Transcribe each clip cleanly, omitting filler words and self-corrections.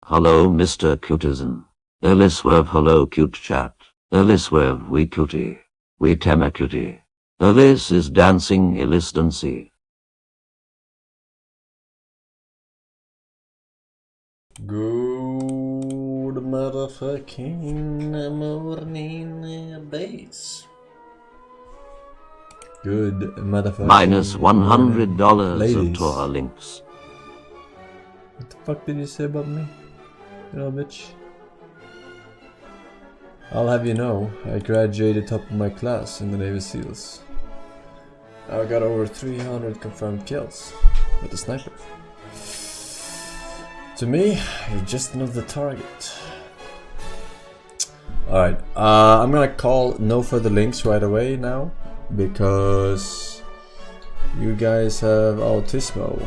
Hello, Mr. Cutesen. Eliswerv, hello, cute chat. Eliswerv, we cutie. We tema cutie. Elis is dancing, Elis dancey. Good motherfucking morning, base. Good motherfucking Minus $100 of ladies. Torah links. What the fuck did you say about me? You know, bitch. I'll have you know, I graduated top of my class in the Navy SEALs. I got over 300 confirmed kills with the sniper. To me, you're just another target. Alright, I'm gonna call no further links right away now, because you guys have autismo,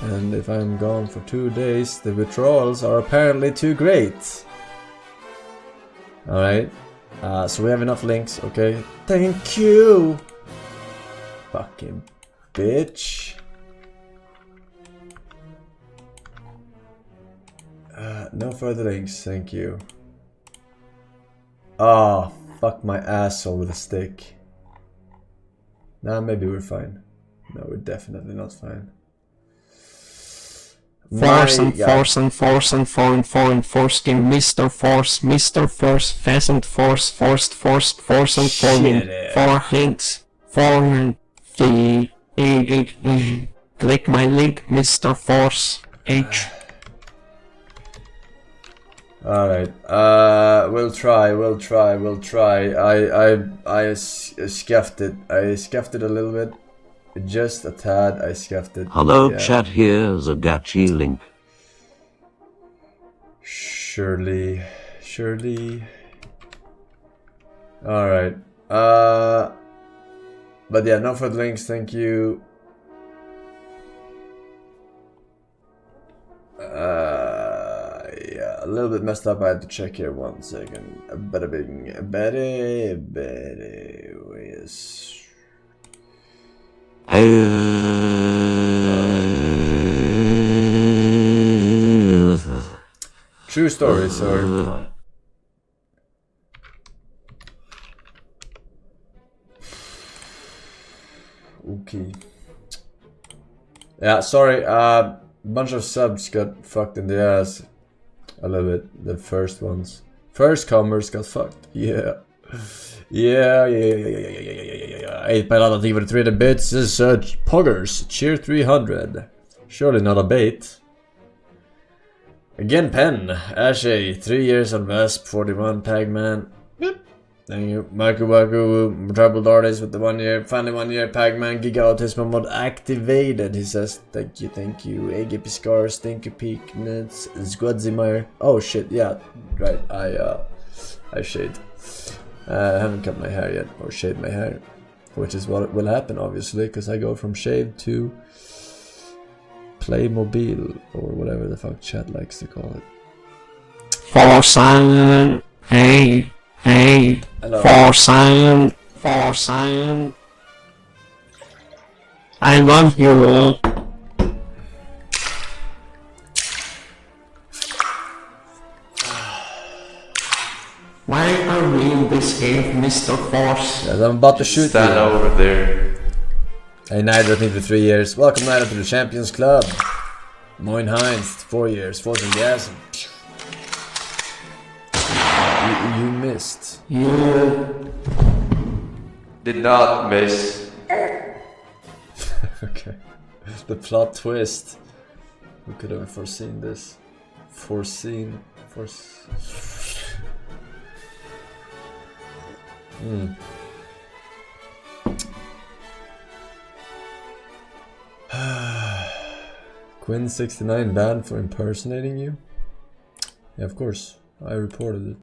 and if I'm gone for 2 days, the withdrawals are apparently too great. Alright, so we have enough links, okay? Thank you! Fucking bitch. No further links, thank you. Oh, fuck my asshole with a stick. Nah, maybe we're fine. No, we're definitely not fine. Forsen, Mr. Force, Pheasant Force, Forsen, click my link, Mr. Force, H. Alright, we'll try. I scuffed it. I scuffed it a little bit. Just a tad, I scuffed it. Hello, chat, here's a Gachi link. Surely. Alright. But yeah, no further links, thank you. Yeah, a little bit messed up. I had to check here 1 second. Yes. True story, sorry. Okay. Yeah, sorry. Bunch of subs got fucked in the ass. A little bit. The first ones. First comers got fucked. Yeah. Yeah. 8 by lot of 300 bits is Poggers. Cheer 300. Surely not a bait. Again, Pen. Ashay. 3 years on Vesp. 41 Pagman. Thank you. Marku Waku, Troubled Artist with the 1 year. Finally 1 year. Pagman Giga Autism mod activated. He says, thank you. AGP Scars, thank you. Peak Nuts, Squadzimire. Oh shit, yeah. Right, I shade. I haven't cut my hair yet, or shaved my hair. Which is what will happen, obviously, because I go from shave to Playmobil, or whatever the fuck chat likes to call it. Forsen, hey. Forsen. I love you all. Why are we in this game, Mr. Force? Yes, I'm about to shoot you. Stand over there. Hey, Nidra, thank you for 3 years. Welcome, Nidra, to the Champions Club. Moin Heinz, 4 years. Forsen Gas. You missed. You Did not miss. Okay. The plot twist. We could have foreseen this. Quinn69 banned for impersonating you? Yeah, of course. I reported it.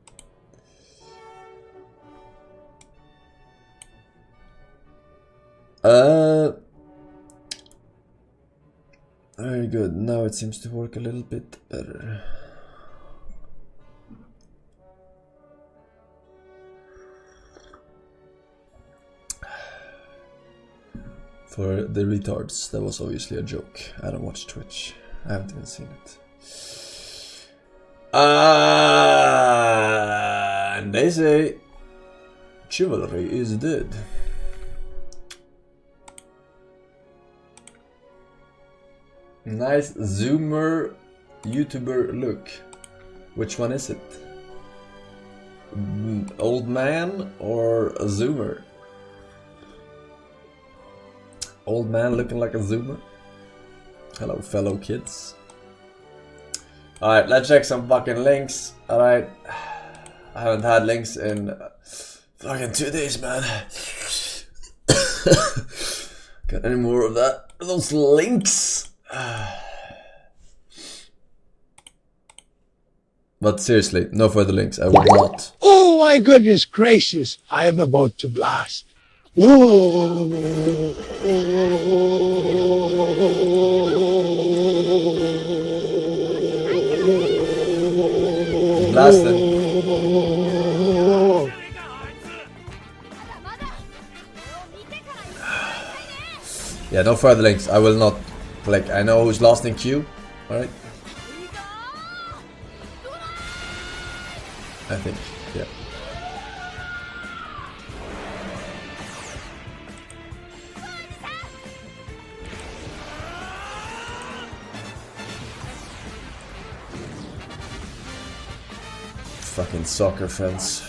Very good. Now it seems to work a little bit better. For the retards, that was obviously a joke. I don't watch Twitch. I haven't even seen it. And they say chivalry is dead. Nice zoomer YouTuber look. Which one is it? Old man or a zoomer? Old man looking like a zoomer. Hello, fellow kids. Alright, let's check some fucking links. Alright. I haven't had links in fucking 2 days, man. Got any more of that? Those links? But seriously, no further links. I will not. Oh my goodness gracious, I am about to blast. Whoa. Blasted. Yeah, no further links. I will not click. I know who's last in queue. Alright. I think, yeah. Fucking soccer fence.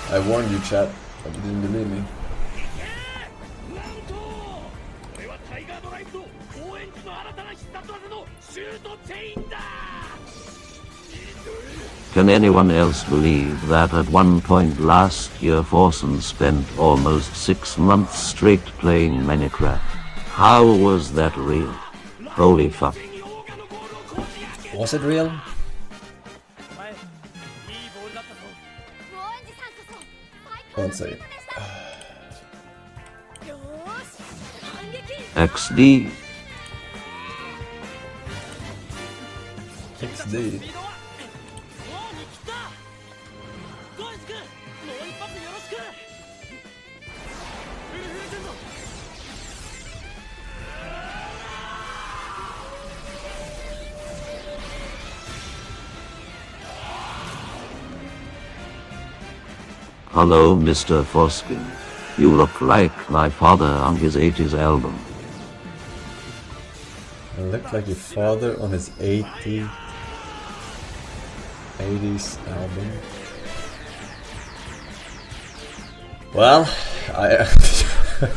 I warned you, chat, but you didn't believe me. Can anyone else believe that at one point last year Forsen spent almost 6 months straight playing Minecraft? How was that real? Holy fuck. Was it real? One second. XD. XD. Hello, Mr. Forsen. You look like my father on his 80s album. I look like your father on his 80s album. Well, I am your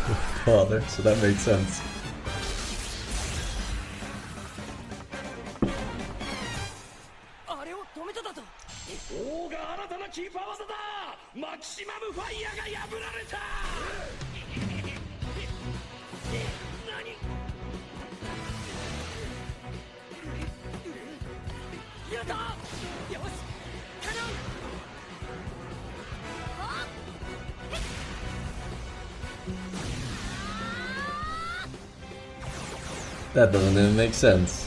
father, so that makes sense. That doesn't even make sense.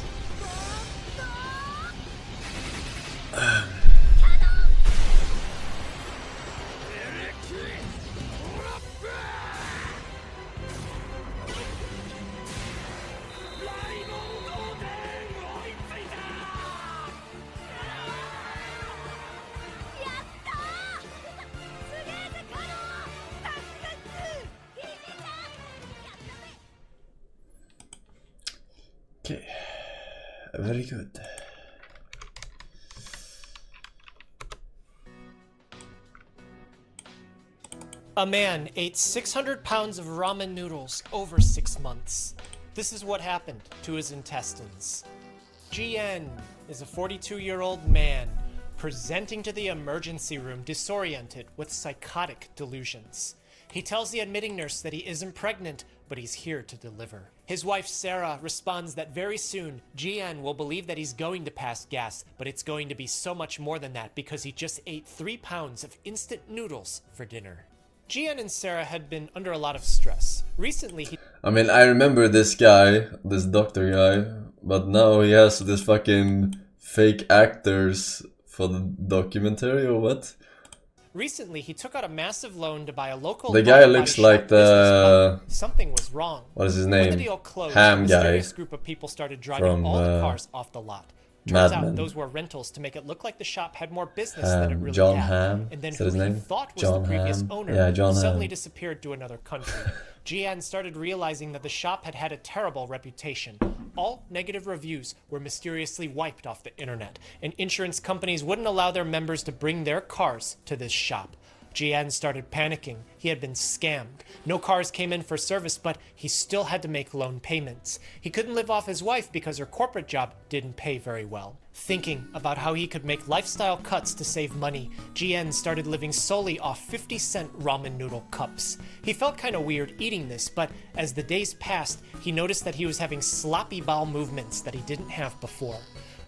Okay, very good. A man ate 600 pounds of ramen noodles over 6 months. This is what happened to his intestines. GN is a 42-year-old man presenting to the emergency room disoriented with psychotic delusions. He tells the admitting nurse that he isn't pregnant, but he's here to deliver. His wife Sarah responds that very soon, GN will believe that he's going to pass gas, but it's going to be so much more than that because he just ate 3 pounds of instant noodles for dinner. GN and Sarah had been under a lot of stress. Recently, I mean, I remember this guy, this doctor guy, but now he has this fucking fake actors for the documentary or what? Recently, he took out a massive loan to buy a local. The guy looks like the something was wrong. What is his When the name? deal closed, Ham a guy mysterious group of people started driving from all the cars off the lot. Turns Madman. out those were rentals to make it look like the shop had more business than it really John had. Hamm. And then Is that his who he name? thought was John the previous Hamm. owner Yeah, John suddenly Hamm. disappeared to another country. Jian started realizing that the shop had had a terrible reputation. All negative reviews were mysteriously wiped off the internet, and insurance companies wouldn't allow their members to bring their cars to this shop. Jian started panicking. He had been scammed. No cars came in for service, but he still had to make loan payments. He couldn't live off his wife because her corporate job didn't pay very well. Thinking about how he could make lifestyle cuts to save money, Jian started living solely off 50-cent ramen noodle cups. He felt kind of weird eating this, but as the days passed, he noticed that he was having sloppy bowel movements that he didn't have before.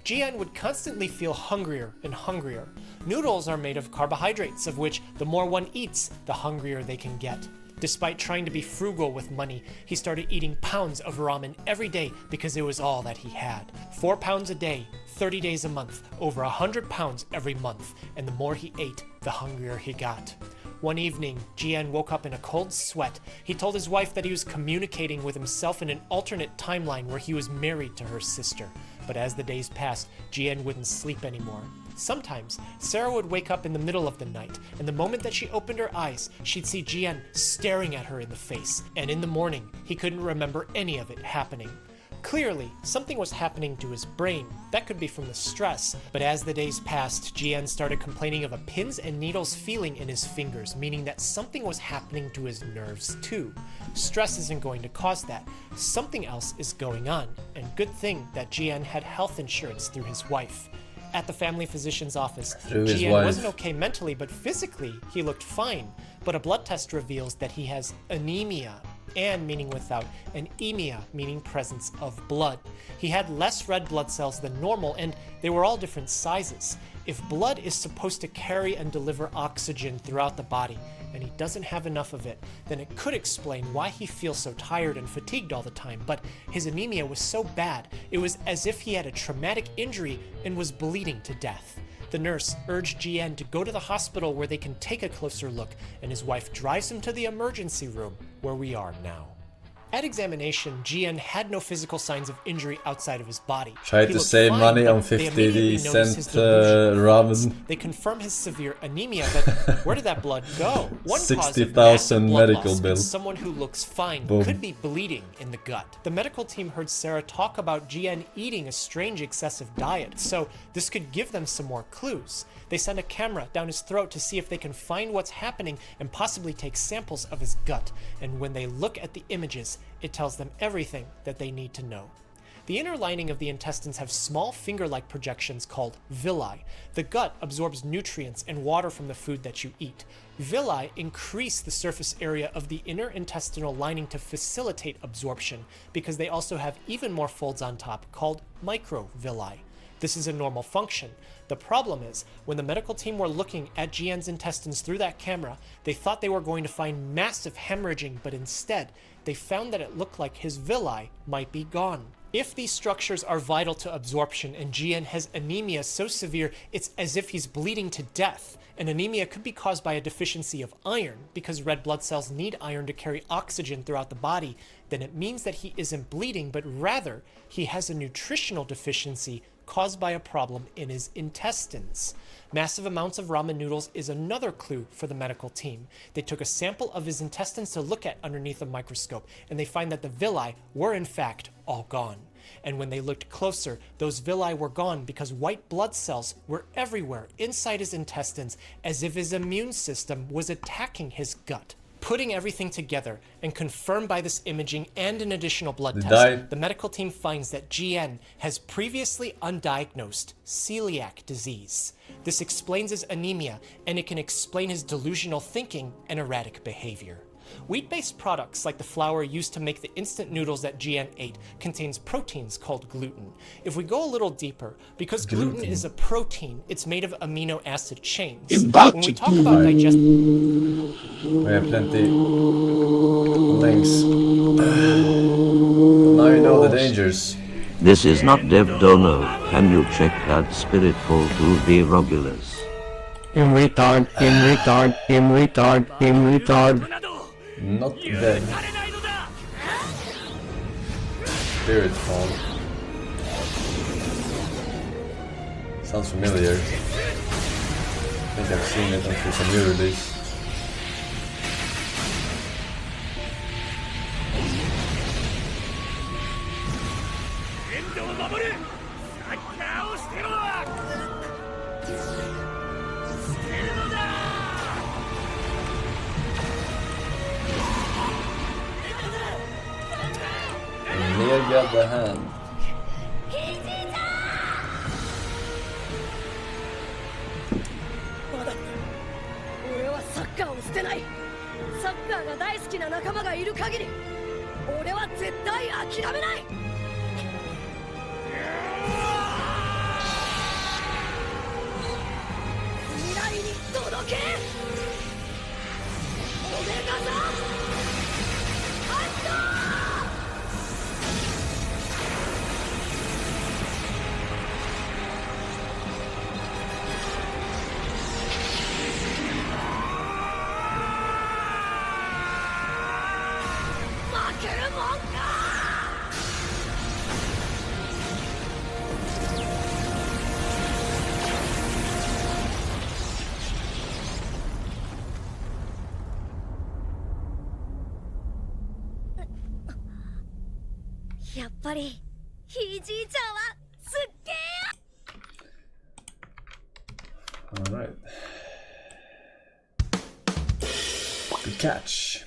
Jian would constantly feel hungrier and hungrier. Noodles are made of carbohydrates, of which the more one eats, the hungrier they can get. Despite trying to be frugal with money, he started eating pounds of ramen every day because it was all that he had. 4 pounds a day, 30 days a month, over 100 pounds every month, and the more he ate, the hungrier he got. One evening, Jian woke up in a cold sweat. He told his wife that he was communicating with himself in an alternate timeline where he was married to her sister. But as the days passed, Jian wouldn't sleep anymore. Sometimes, Sarah would wake up in the middle of the night, and the moment that she opened her eyes, she'd see Jian staring at her in the face, and in the morning, he couldn't remember any of it happening. Clearly, something was happening to his brain. That could be from the stress, but as the days passed, Jian started complaining of a pins and needles feeling in his fingers, meaning that something was happening to his nerves too. Stress isn't going to cause that. Something else is going on, and good thing that Jian had health insurance through his wife. At the family physician's office, Jian wasn't okay mentally, but physically, he looked fine. But a blood test reveals that he has anemia, an meaning without, and emia meaning presence of blood. He had less red blood cells than normal, and they were all different sizes. If blood is supposed to carry and deliver oxygen throughout the body, and he doesn't have enough of it, then it could explain why he feels so tired and fatigued all the time. But his anemia was so bad, it was as if he had a traumatic injury and was bleeding to death. The nurse urged Jian to go to the hospital where they can take a closer look, and his wife drives him to the emergency room where we are now. At examination, Jian had no physical signs of injury outside of his body. Tried He to looked save fine, money but on they 50 immediately noticed his cent delusional thoughts. ramen. They confirm his severe anemia, but where did that blood go? One cause of 60,000 massive blood medical loss in bill. someone who looks fine Boom. could be bleeding in the gut. The medical team heard Sarah talk about Jian eating a strange excessive diet, so this could give them some more clues. They send a camera down his throat to see if they can find what's happening and possibly take samples of his gut. And when they look at the images, it tells them everything that they need to know. The inner lining of the intestines have small finger-like projections called villi. The gut absorbs nutrients and water from the food that you eat. Villi increase the surface area of the inner intestinal lining to facilitate absorption because they also have even more folds on top called microvilli. This is a normal function. The problem is, when the medical team were looking at Jian's intestines through that camera, they thought they were going to find massive hemorrhaging, but instead, they found that it looked like his villi might be gone. If these structures are vital to absorption and Jian has anemia so severe it's as if he's bleeding to death, and anemia could be caused by a deficiency of iron because red blood cells need iron to carry oxygen throughout the body, then it means that he isn't bleeding, but rather he has a nutritional deficiency caused by a problem in his intestines. Massive amounts of ramen noodles is another clue for the medical team. They took a sample of his intestines to look at underneath a microscope, and they find that the villi were in fact all gone. And when they looked closer, those villi were gone because white blood cells were everywhere inside his intestines, as if his immune system was attacking his gut. Putting everything together and confirmed by this imaging and an additional blood test, the medical team finds that Jian has previously undiagnosed celiac disease. This explains his anemia, and it can explain his delusional thinking and erratic behavior. Wheat-based products like the flour used to make the instant noodles that Jian ate contains proteins called gluten. If we go a little deeper, because gluten is a protein, it's made of amino acid chains. When we talk about digestion, We have plenty links. Now you know the dangers. This is not Dev Dono. Can you check that spiritful to be Regulus? Him retard, him retard, him retard, him retard. Not dead. Spirit form. Sounds familiar. I think I've seen it on some new release. Mega the hand. まだ俺はサッカーを捨てない。サッカーが大好きな仲間がいる限り俺は絶対諦めない。未来に届け。オメガザハント。負けるもんか。やっぱりひいじいちゃんはすっげえ。 Alright. Good catch.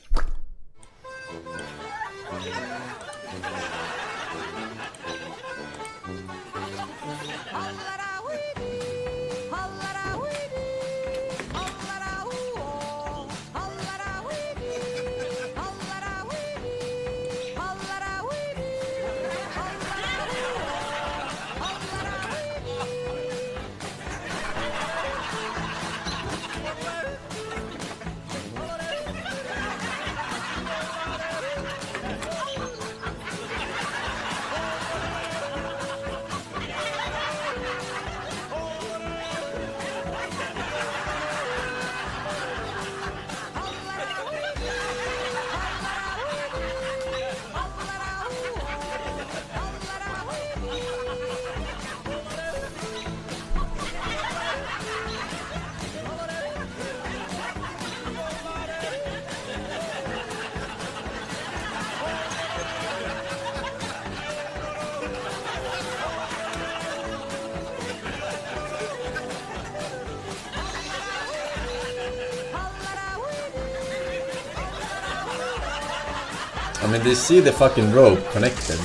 I mean, they see the fucking rope connected.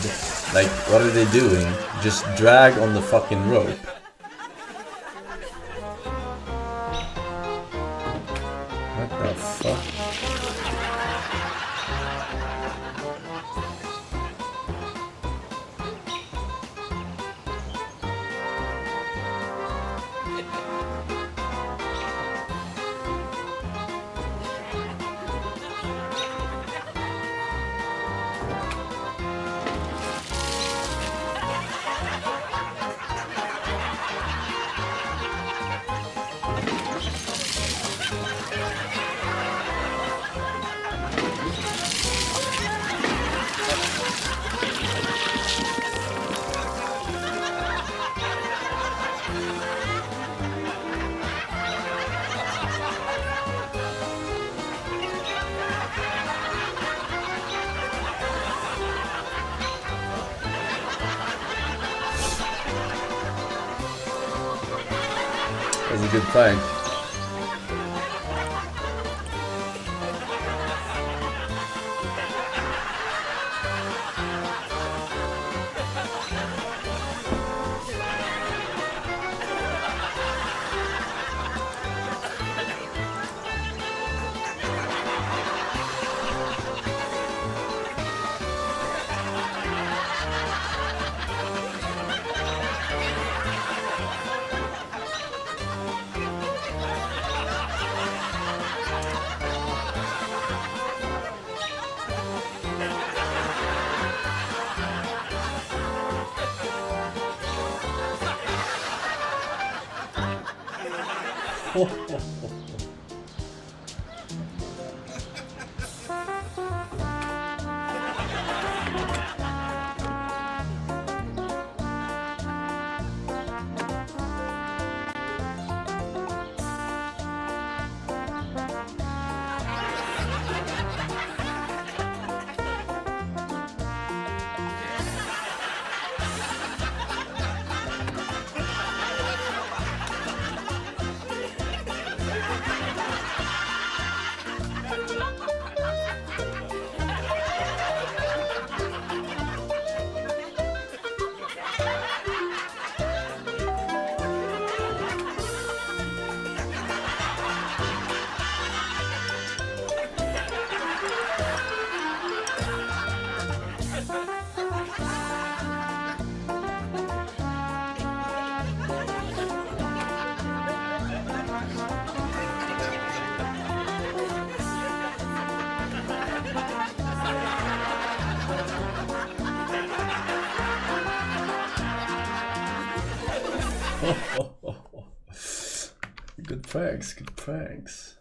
Like, what are they doing? Just drag on the fucking rope. What the fuck? That's a good fight. Good pranks, good pranks.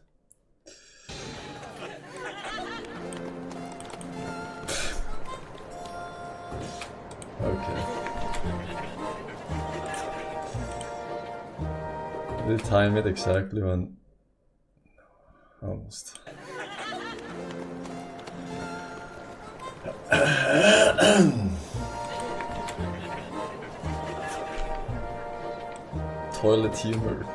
Okay. Did you time it exactly when... Almost. Toilet humor.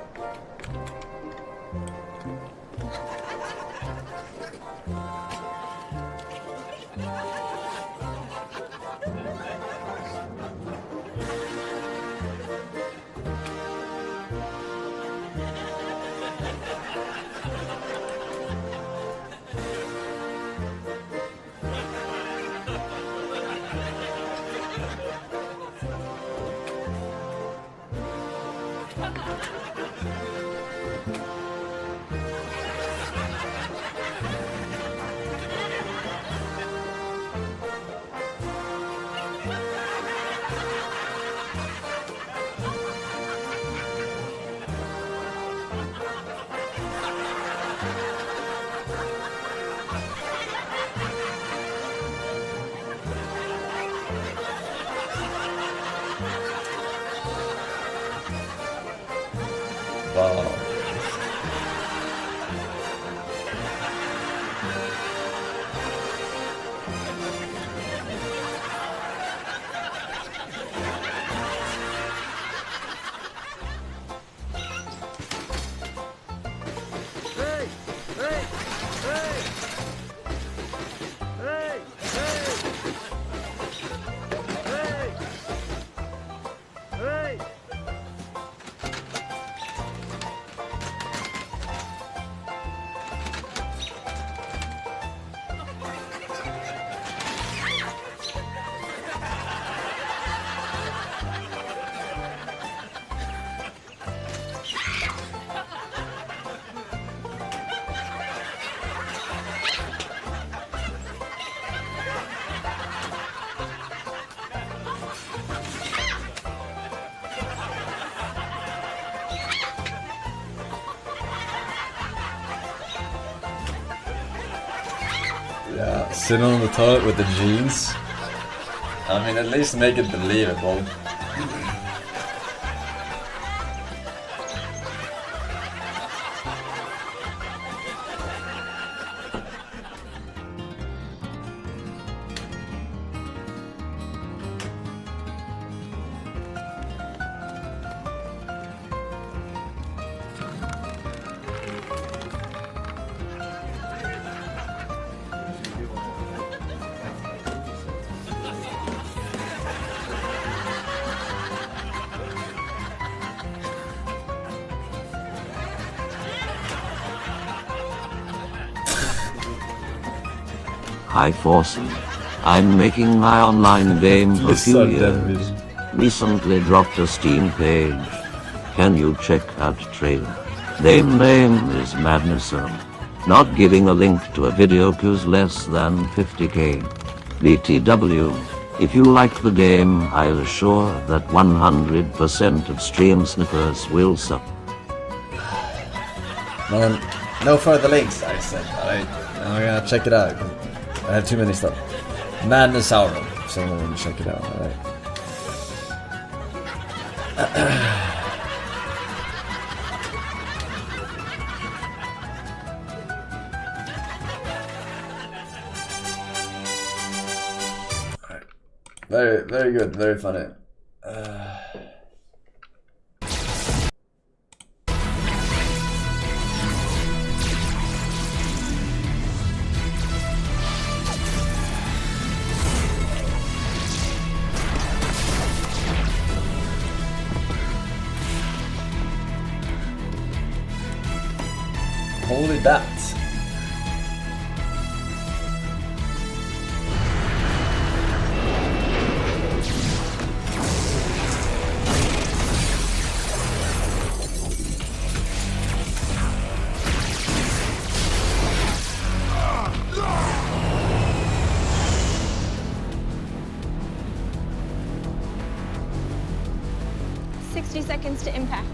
Wow. Yeah, sitting on the toilet with the jeans. I mean, at least make it believable. Hi Forsen. I'm making my online game a You few saw years. that video. Recently dropped a Steam page. Can you check out trailer? Name is Madness Zone. Not giving a link to a video cause less than 50k. BTW. If you like the game, I'll assure that 100% of stream snippers will suck. Man, no further links, I said. Alright, I'm gonna check it out. I have too many stuff. Madness Sauron, so I'm gonna check it out. Alright. Very, very good, very funny. Holy bat. 60 seconds to impact.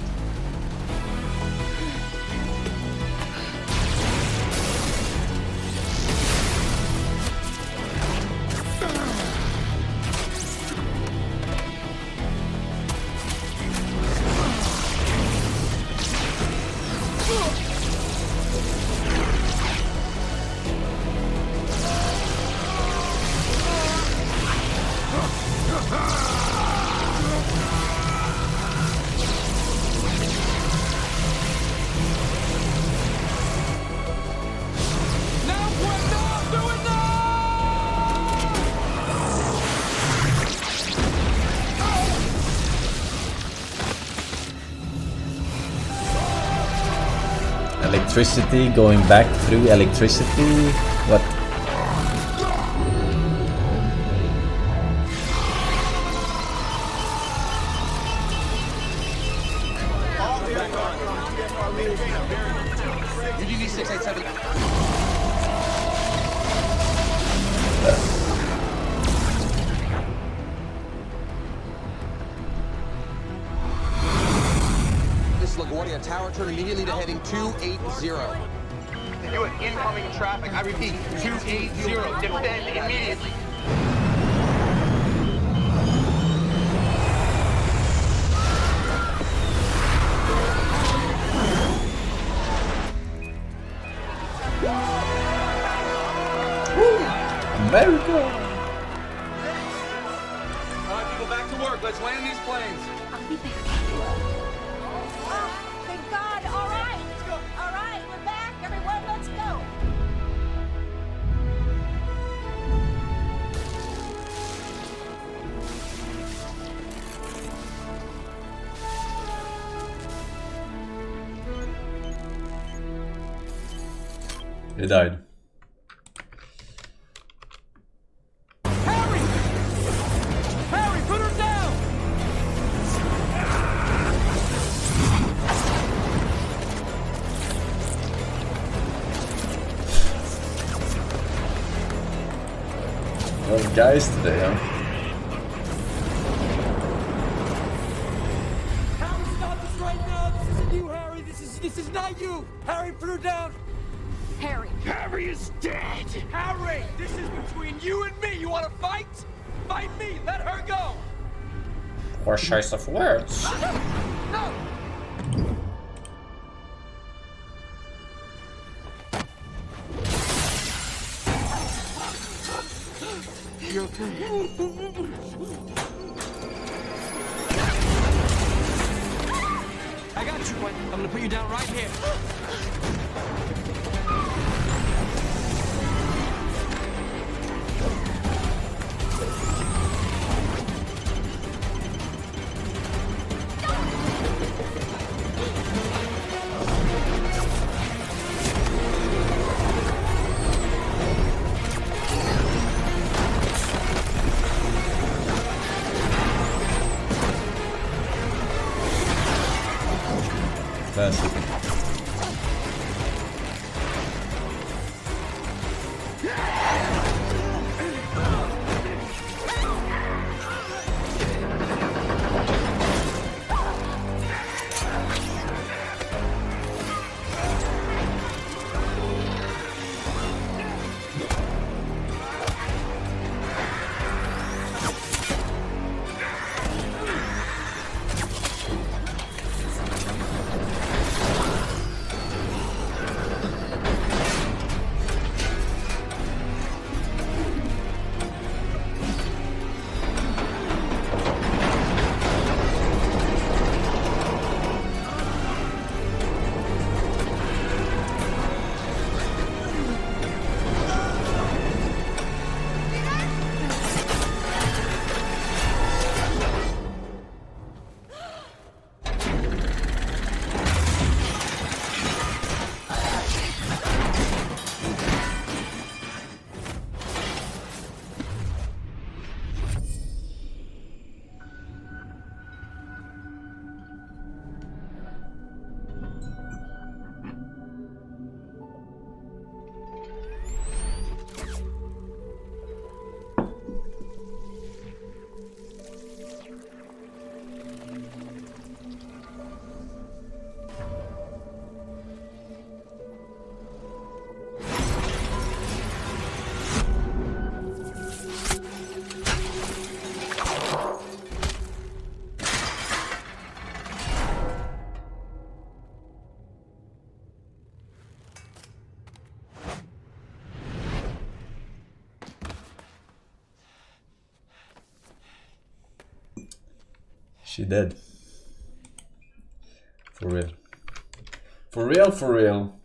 Electricity, going back through electricity. What? UGV 687. This is LaGuardia Tower. Turn immediately to heading 280. You have incoming traffic. I repeat, 280. Defend immediately. America! All right, people, back to work. Let's land these planes. I'll be back. Oh, thank God. All right. Let's go. All right, we're back. Everyone, let's go. He died. Harry, put her down! Those guys today, huh? Harry, stop this right now! This isn't you, Harry! This is not you! Harry, put her down! Harry. Harry is dead! Harry! This is between you and me! You wanna fight? Fight me! Let her go! Or choice of words. No! You're okay. I got you, boy. I'm gonna put you down right here. Classic. She dead. For real. For real, for real.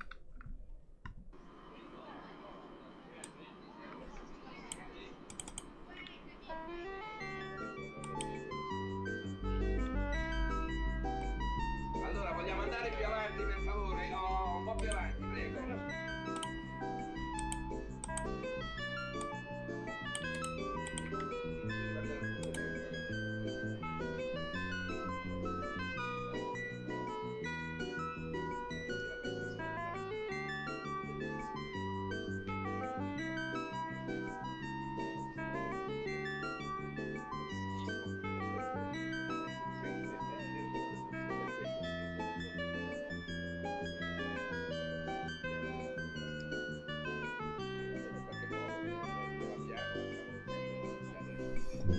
Allora, vogliamo andare più avanti, per favore? Oh, un po' più avanti, prego.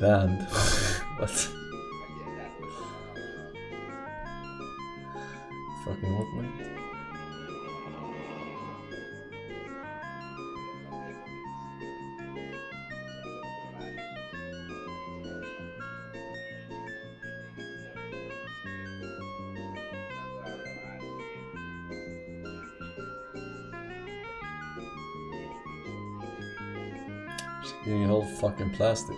Banned. What? Fucking what, man? Just getting a whole fucking plastic.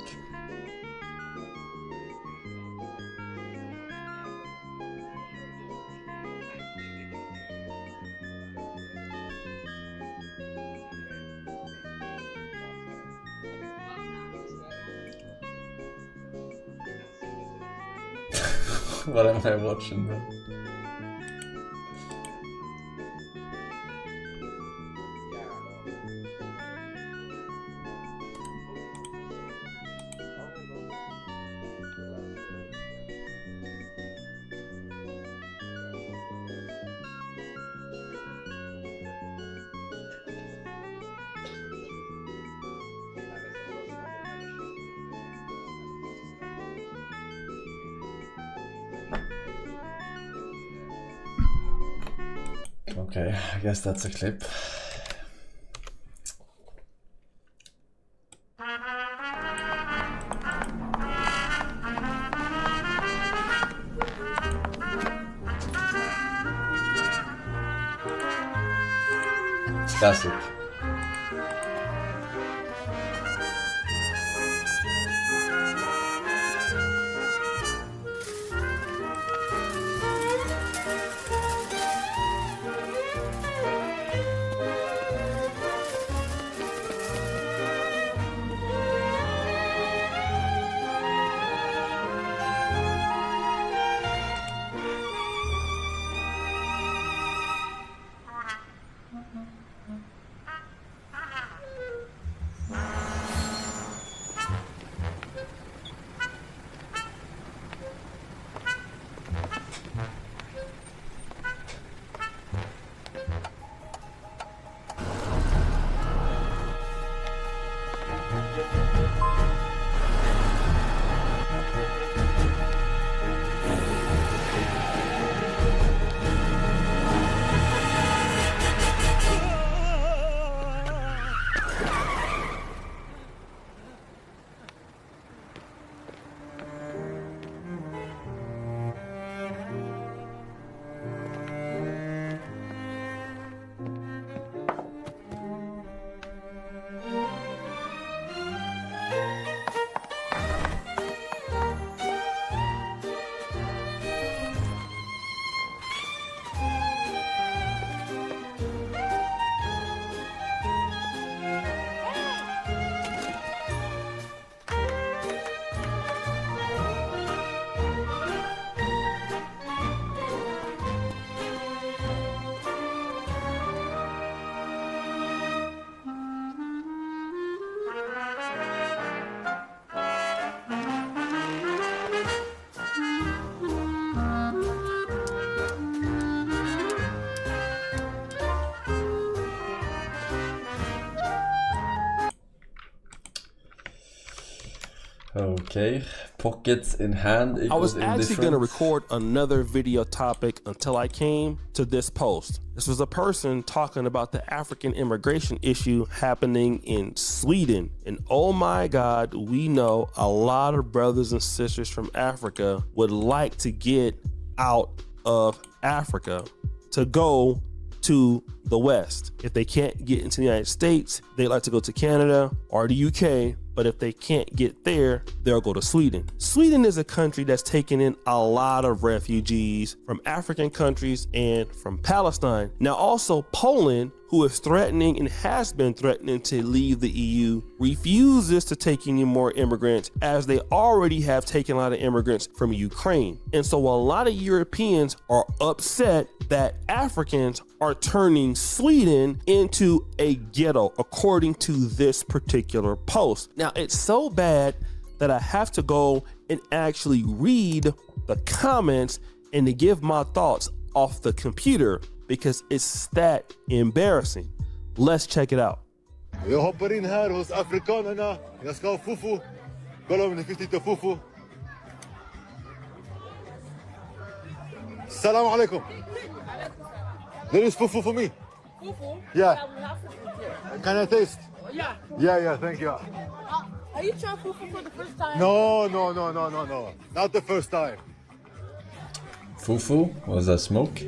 What am I watching, man? Okay, I guess that's a clip. Classic. Okay. Pockets in hand. I was actually going to record another video topic until I came to this post. This was a person talking about the African immigration issue happening in Sweden. And oh my God, we know a lot of brothers and sisters from Africa would like to get out of Africa to go to the West. If they can't get into the United States, they like to go to Canada or the UK. But if they can't get there, they'll go to Sweden. Sweden is a country that's taken in a lot of refugees from African countries and from Palestine. Now also Poland, who is threatening and has been threatening to leave the EU, refuses to take any more immigrants as they already have taken a lot of immigrants from Ukraine. And so a lot of Europeans are upset that Africans are turning Sweden into a ghetto, according to this particular post. Now, it's so bad that I have to go and actually read the comments and to give my thoughts off the computer because it's that embarrassing. Let's check it out. Jag hoppar in här hos afrikanerna. Jag ska ha fufu. Kolla om det finns lite fufu. Salam alaikum. There is fufu for me. Fufu? Yeah. We have fufu here. Can I taste? Yeah. Yeah, thank you. Are you trying fufu for the first time? No. Not the first time. Fufu? Was that smoke?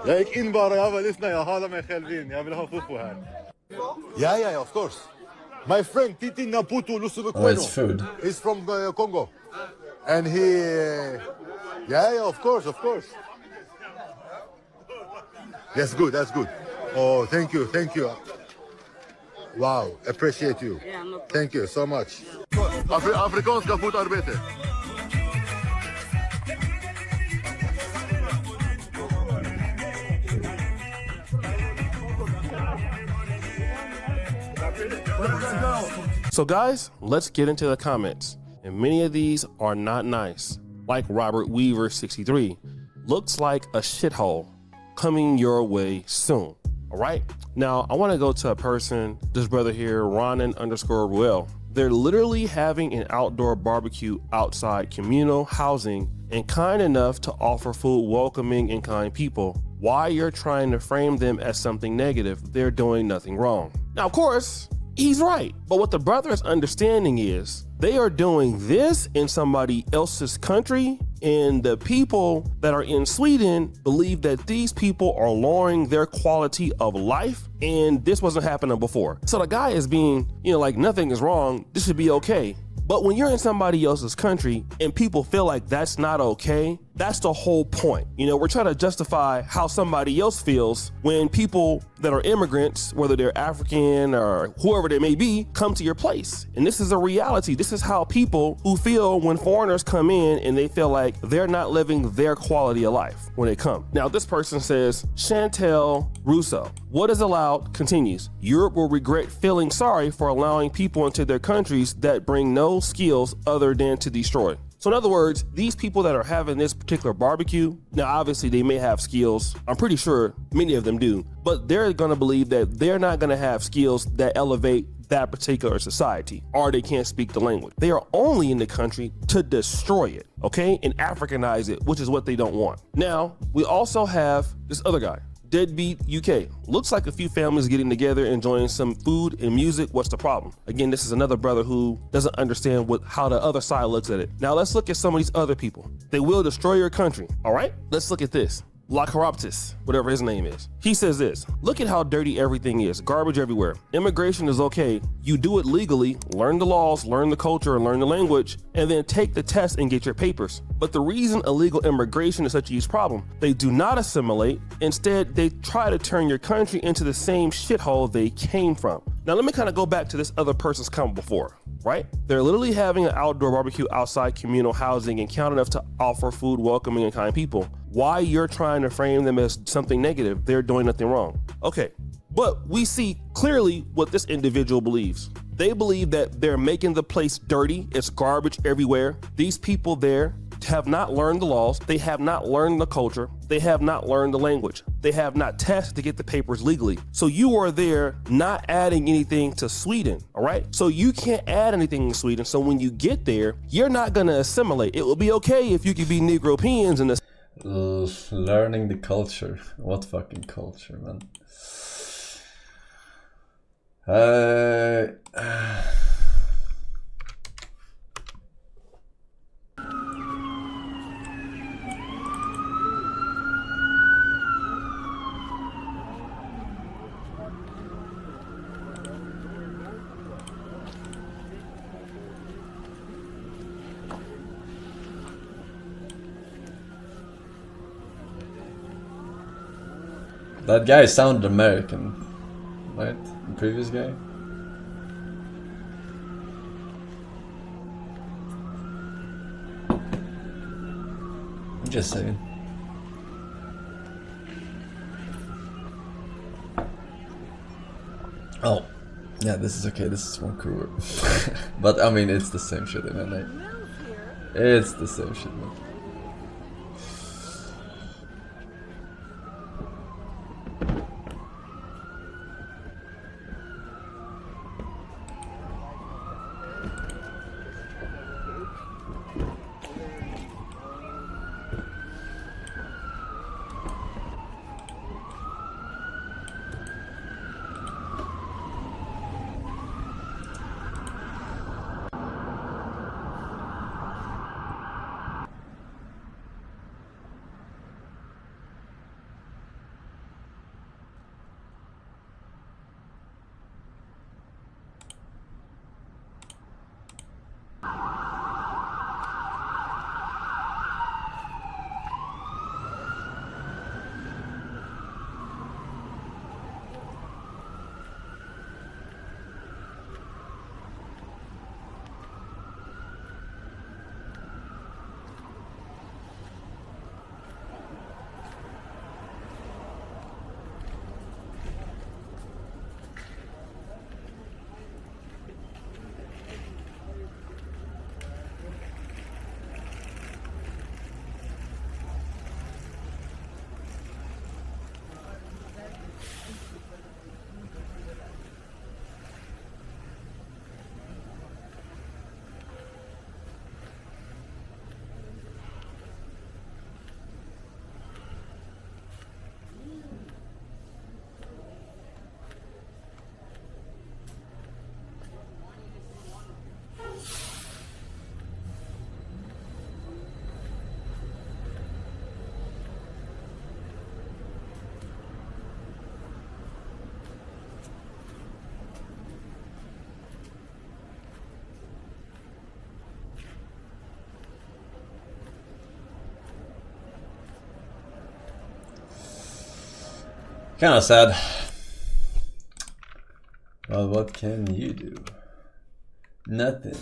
Jag gick in bara, jag var lyssna, jag halar mig själv in. Jag vill ha fufu här. Yeah, of course. My friend Titi Naputu Lusubukweno. Oh, it's food. He's from Congo. And he... yeah, of course. That's good. Oh, thank you. Wow, appreciate you. Yeah, no problem. Thank you so much. Afrikanska fotarbete. So guys, let's get into the comments. And many of these are not nice. Like Robert Weaver 63. Looks like a shithole. Coming your way soon. All right. Now I want to go to a person, this brother here, Ronan_Ruel. They're literally having an outdoor barbecue outside communal housing and kind enough to offer food, welcoming and kind people. Why you're trying to frame them as something negative, they're doing nothing wrong. Now, of course, he's right. But what the brother is understanding is they are doing this in somebody else's country, and the people that are in Sweden believe that these people are lowering their quality of life, and this wasn't happening before. So the guy is being, like nothing is wrong, this should be okay. But when you're in somebody else's country and people feel like that's not okay, that's the whole point. We're trying to justify how somebody else feels when people that are immigrants, whether they're African or whoever they may be, come to your place. And this is a reality. This is how people who feel when foreigners come in and they feel like they're not living their quality of life when they come. Now, this person says, Chantel Russo, what is allowed continues. Europe will regret feeling sorry for allowing people into their countries that bring no skills other than to destroy. So in other words, these people that are having this particular barbecue, now obviously they may have skills. I'm pretty sure many of them do, but they're gonna believe that they're not gonna have skills that elevate that particular society, or they can't speak the language. They are only in the country to destroy it, okay? And Africanize it, which is what they don't want. Now, we also have this other guy, Deadbeat UK. Looks like a few families getting together, enjoying some food and music. What's the problem? Again, this is another brother who doesn't understand how the other side looks at it. Now let's look at some of these other people. They will destroy your country. All right, let's look at this. La Corruptus, whatever his name is. He says this, look at how dirty everything is, garbage everywhere. Immigration is okay. You do it legally, learn the laws, learn the culture, and learn the language, and then take the test and get your papers. But the reason illegal immigration is such a huge problem, they do not assimilate. Instead, they try to turn your country into the same shithole they came from. Now, let me kind of go back to this other person's comment before, right? They're literally having an outdoor barbecue outside communal housing and count enough to offer food, welcoming, and kind people. Why you're trying to frame them as something negative, they're doing nothing wrong. Okay, but we see clearly what this individual believes. They believe that they're making the place dirty, it's garbage everywhere. These people there have not learned the laws, they have not learned the culture, they have not learned the language, they have not tested to get the papers legally. So you are there not adding anything to Sweden, all right? So you can't add anything in Sweden. So when you get there, you're not gonna assimilate. It will be okay if you could be Negropeans in this. Learning the culture. What fucking culture, man? That guy sounded American, right? The previous guy? I'm just saying. Oh, yeah, this is okay, this is Vancouver. But I mean, it's the same shit in LA. It's the same shit, man. Kinda sad. Well, what can you do? Nothing.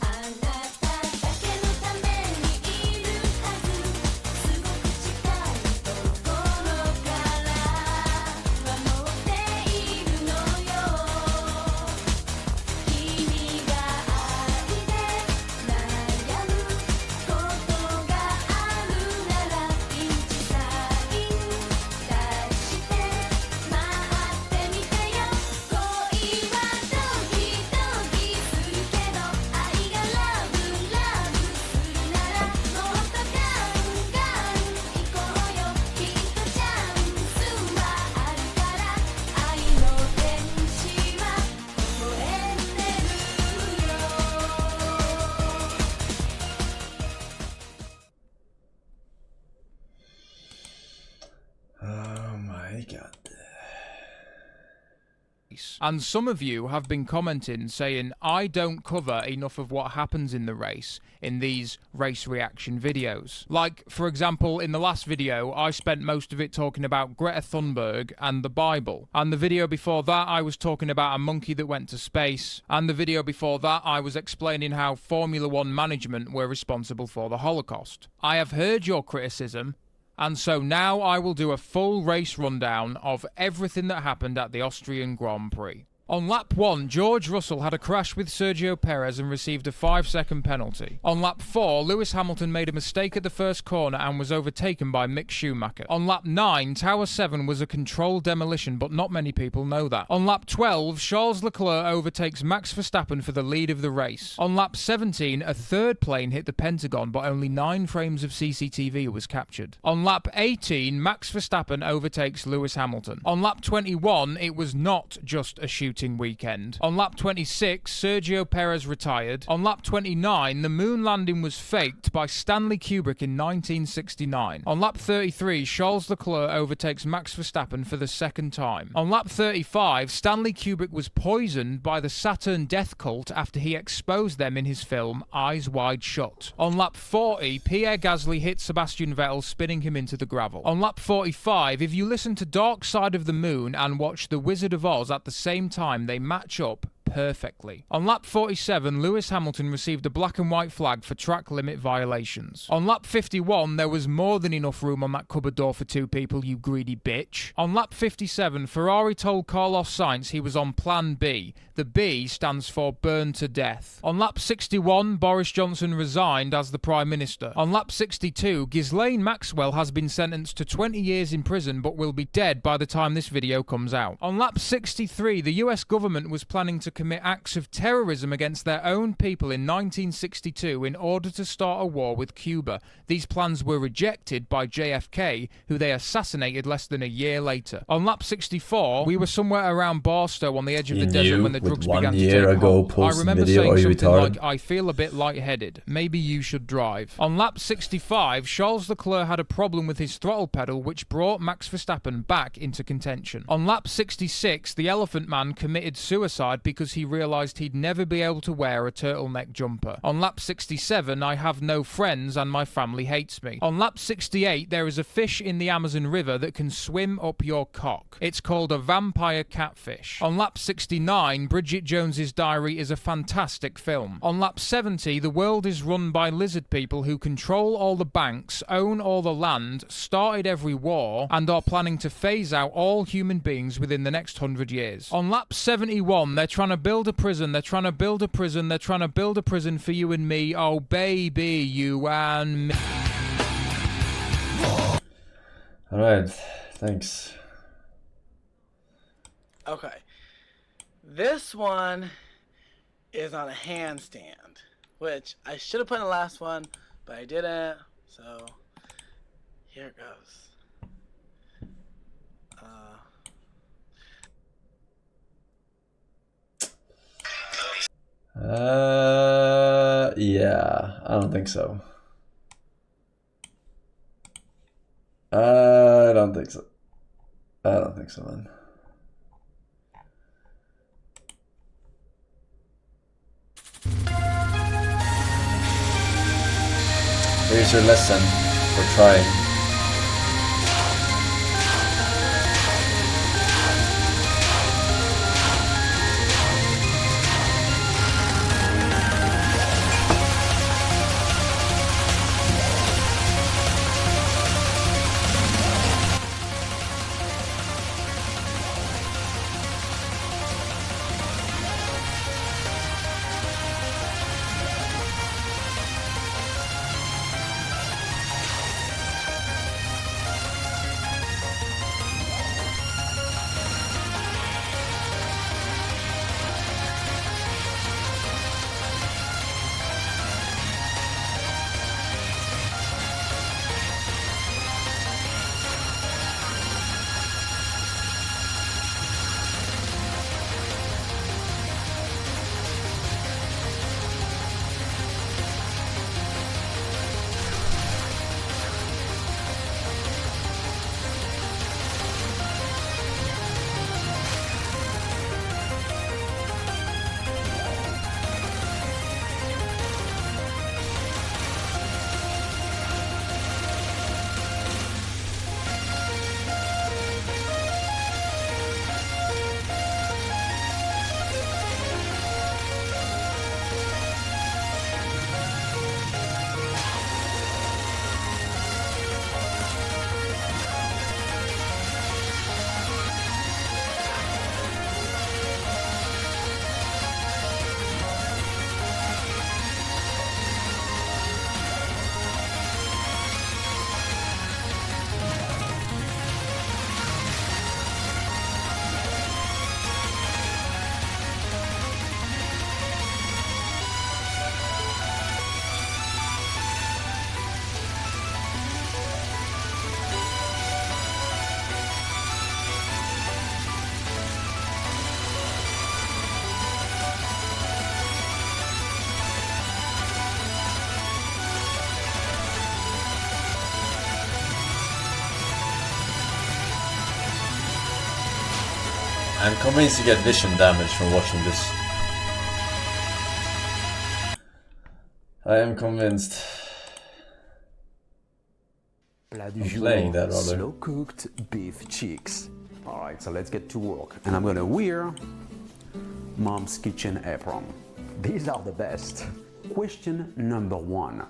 And some of you have been commenting saying I don't cover enough of what happens in the race in these race reaction videos. Like, for example, in the last video, I spent most of it talking about Greta Thunberg and the Bible. And the video before that, I was talking about a monkey that went to space. And the video before that, I was explaining how Formula One management were responsible for the Holocaust. I have heard your criticism, and so now I will do a full race rundown of everything that happened at the Austrian Grand Prix. On lap 1, George Russell had a crash with Sergio Perez and received a 5-second penalty. On lap 4, Lewis Hamilton made a mistake at the first corner and was overtaken by Mick Schumacher. On lap 9, Tower 7 was a controlled demolition, but not many people know that. On lap 12, Charles Leclerc overtakes Max Verstappen for the lead of the race. On lap 17, a third plane hit the Pentagon, but only 9 frames of CCTV was captured. On lap 18, Max Verstappen overtakes Lewis Hamilton. On lap 21, it was not just a shooting weekend. On lap 26, Sergio Perez retired. On lap 29, the moon landing was faked by Stanley Kubrick in 1969. On lap 33, Charles Leclerc overtakes Max Verstappen for the second time. On lap 35, Stanley Kubrick was poisoned by the Saturn death cult after he exposed them in his film Eyes Wide Shut. On lap 40, Pierre Gasly hit Sebastian Vettel, spinning him into the gravel. On lap 45, if you listen to Dark Side of the Moon and watch The Wizard of Oz at the same time, they match up perfectly. On lap 47, Lewis Hamilton received a black and white flag for track limit violations. On lap 51, there was more than enough room on that cupboard door for 2 people, you greedy bitch. On lap 57, Ferrari told Carlos Sainz he was on plan B. The B stands for burn to death. On lap 61, Boris Johnson resigned as the Prime Minister. On lap 62, Ghislaine Maxwell has been sentenced to 20 years in prison but will be dead by the time this video comes out. On lap 63, the US government was planning to commit acts of terrorism against their own people in 1962 in order to start a war with Cuba. These plans were rejected by JFK, who they assassinated less than a year later. On lap 64, we were somewhere around Barstow on the edge of the desert when the drugs began to take hold. I remember saying something like, I feel a bit lightheaded. Maybe you should drive. On lap 65, Charles Leclerc had a problem with his throttle pedal, which brought Max Verstappen back into contention. On lap 66, the Elephant Man committed suicide because he realised he'd never be able to wear a turtleneck jumper. On lap 67, I have no friends and my family hates me. On lap 68, there is a fish in the Amazon River that can swim up your cock. It's called a vampire catfish. On lap 69, Bridget Jones's Diary is a fantastic film. On lap 70, the world is run by lizard people who control all the banks, own all the land, started every war, and are planning to phase out all human beings within the next 100 years. On lap 71, they're trying to build a prison, they're trying to build a prison, they're trying to build a prison for you and me, oh baby, you and me. Alright, thanks. Okay. This one is on a handstand, which I should have put in the last one, but I didn't, so here it goes. Yeah, I don't think so. I don't think so. I don't think so, man. Here's your lesson for trying. I'm convinced you get vision damage from watching this. I am convinced. I'm playing that rather. Slow cooked beef cheeks. Alright, so let's get to work. And I'm gonna wear Mom's kitchen apron. These are the best. Question number 1.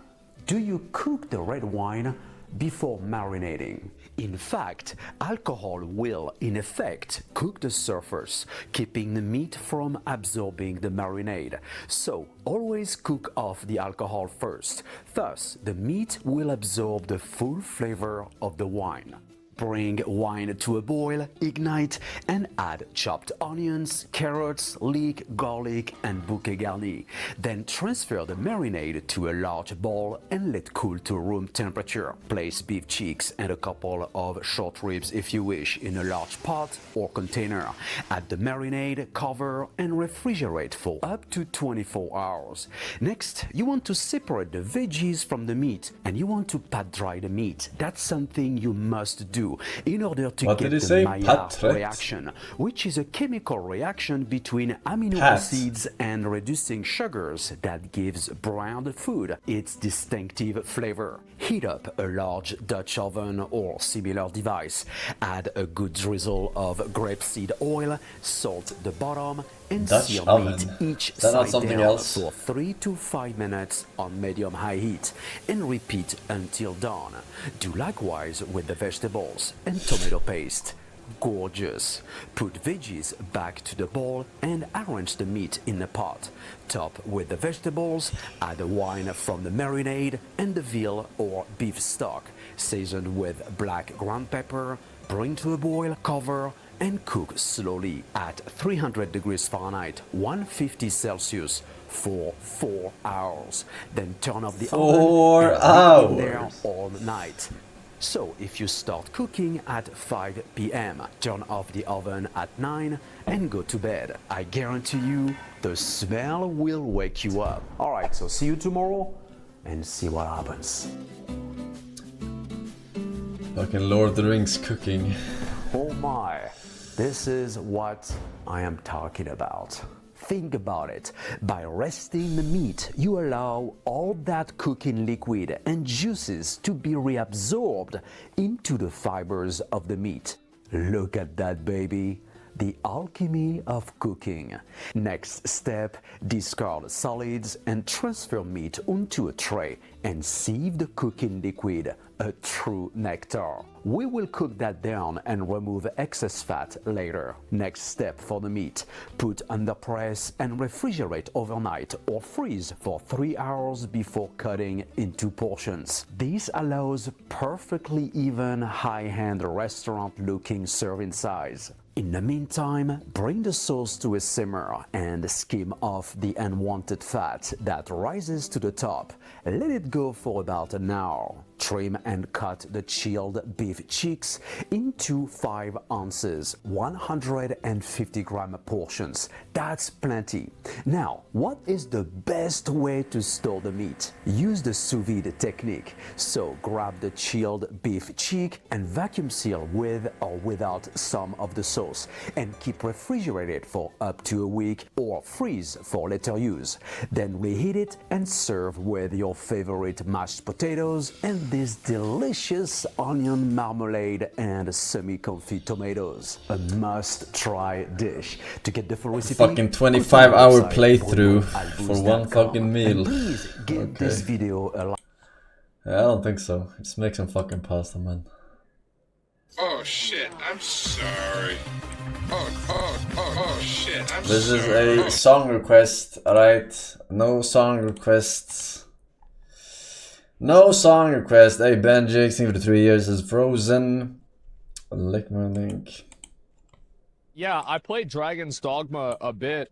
Do you cook the red wine before marinating? In fact, alcohol will, in effect, cook the surface, keeping the meat from absorbing the marinade. So, always cook off the alcohol first. Thus, the meat will absorb the full flavor of the wine. Bring wine to a boil, ignite, and add chopped onions, carrots, leek, garlic, and bouquet garni. Then transfer the marinade to a large bowl and let cool to room temperature. Place beef cheeks and a couple of short ribs if you wish in a large pot or container. Add the marinade, cover, and refrigerate for up to 24 hours. Next, you want to separate the veggies from the meat, and you want to pat dry the meat. That's something you must do in order to get the Maillard reaction, which is a chemical reaction between amino acids and reducing sugars that gives browned food its distinctive flavor. Heat up a large Dutch oven or similar device. Add a good drizzle of grapeseed oil, salt the bottom, and sear meat each side down for 3 to 5 minutes on medium-high heat, and repeat until done. Do likewise with the vegetables and tomato paste. Gorgeous. Put veggies back to the bowl and arrange the meat in the pot. Top with the vegetables, add the wine from the marinade and the veal or beef stock. Season with black ground pepper, bring to a boil, cover, and cook slowly at 300 degrees Fahrenheit, 150 Celsius for 4 hours. Then turn off the oven and leave it there all night. So if you start cooking at 5 p.m., turn off the oven at 9 and go to bed. I guarantee you the smell will wake you up. Alright, so see you tomorrow and see what happens. Fucking Lord of the Rings cooking. Oh my, this is what I am talking about. Think about it. By resting the meat, you allow all that cooking liquid and juices to be reabsorbed into the fibers of the meat. Look at that, baby. The alchemy of cooking. Next step, discard solids and transfer meat onto a tray and sieve the cooking liquid, a true nectar. We will cook that down and remove excess fat later. Next step for the meat, put under press and refrigerate overnight or freeze for 3 hours before cutting into portions. This allows perfectly even high-end restaurant-looking serving size. In the meantime, bring the sauce to a simmer and skim off the unwanted fat that rises to the top. Let it go for about an hour. Trim and cut the chilled beef cheeks into 5 ounces, 150 gram portions. That's plenty. Now, what is the best way to store the meat? Use the sous vide technique. So grab the chilled beef cheek and vacuum seal with or without some of the sauce and keep refrigerated for up to a week or freeze for later use. Then reheat it and serve with your favorite mashed potatoes and this delicious onion marmalade and semi-confit tomatoes. A must-try dish. To get the full recipe, fucking 25-hour playthrough for one fucking meal. Please give this video a like. I don't think so. Just make some fucking pasta, man. Oh shit, I'm sorry. Oh shit, I'm This sorry. is a song request, alright? No song requests. No song request. Hey Benji, 3 years is Forsen. Lick my link. Yeah, I played Dragon's Dogma a bit.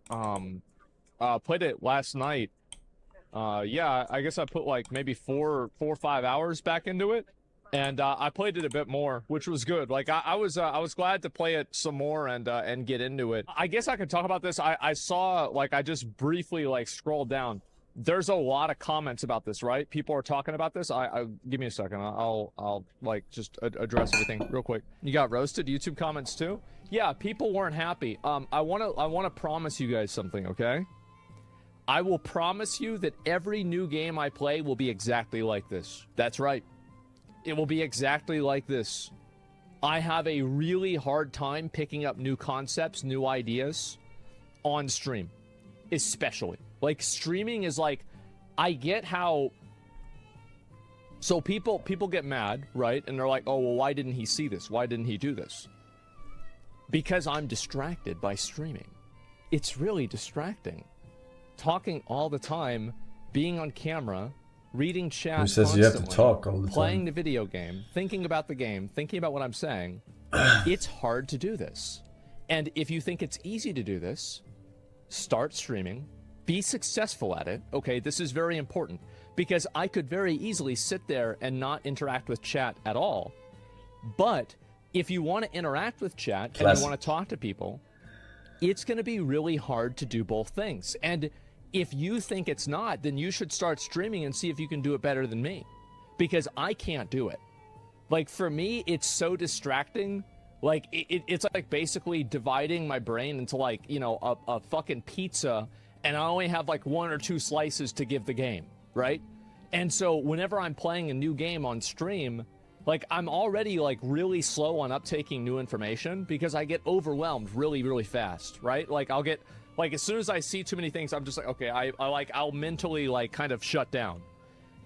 Played it last night. Yeah, I guess I put like maybe 4 or 5 hours back into it, and I played it a bit more, which was good. Like I was glad to play it some more and get into it. I guess I could talk about this. I saw, like, I just briefly like scrolled down. there's a lot of comments about this, right? People are talking about this. I give me a second. I'll like just address everything real quick. You got roasted YouTube comments too? Yeah, people weren't happy. I want to promise you guys something, okay? I will promise you that every new game I play will be exactly like this. That's right. It will be exactly like this. I have a really hard time picking up new concepts, new ideas on stream, especially. Like, streaming is like, I get how, so people get mad, right? And they're like, oh, well, why didn't he see this? Why didn't he do this? Because I'm distracted by streaming. It's really distracting. Talking all the time, being on camera, reading chat Who says you have to talk all the time? Playing the video game, thinking about the game, thinking about what I'm saying. It's hard to do this. And if you think it's easy to do this, start streaming. Be successful at it. Okay, this is very important because I could very easily sit there and not interact with chat at all. But if you want to interact with chat and you want to talk to people, it's going to be really hard to do both things. And if you think it's not, then you should start streaming and see if you can do it better than me, because I can't do it. Like, for me, it's so distracting. Like, it's like basically dividing my brain into, like, you know, a fucking pizza, and I only have like 1 or 2 slices to give the game, right? And so whenever I'm playing a new game on stream, like, I'm already like really slow on uptaking new information because I get overwhelmed really, really fast, right? Like, I'll get, like, as soon as I see too many things, I'm just like, okay, I'll mentally like kind of shut down.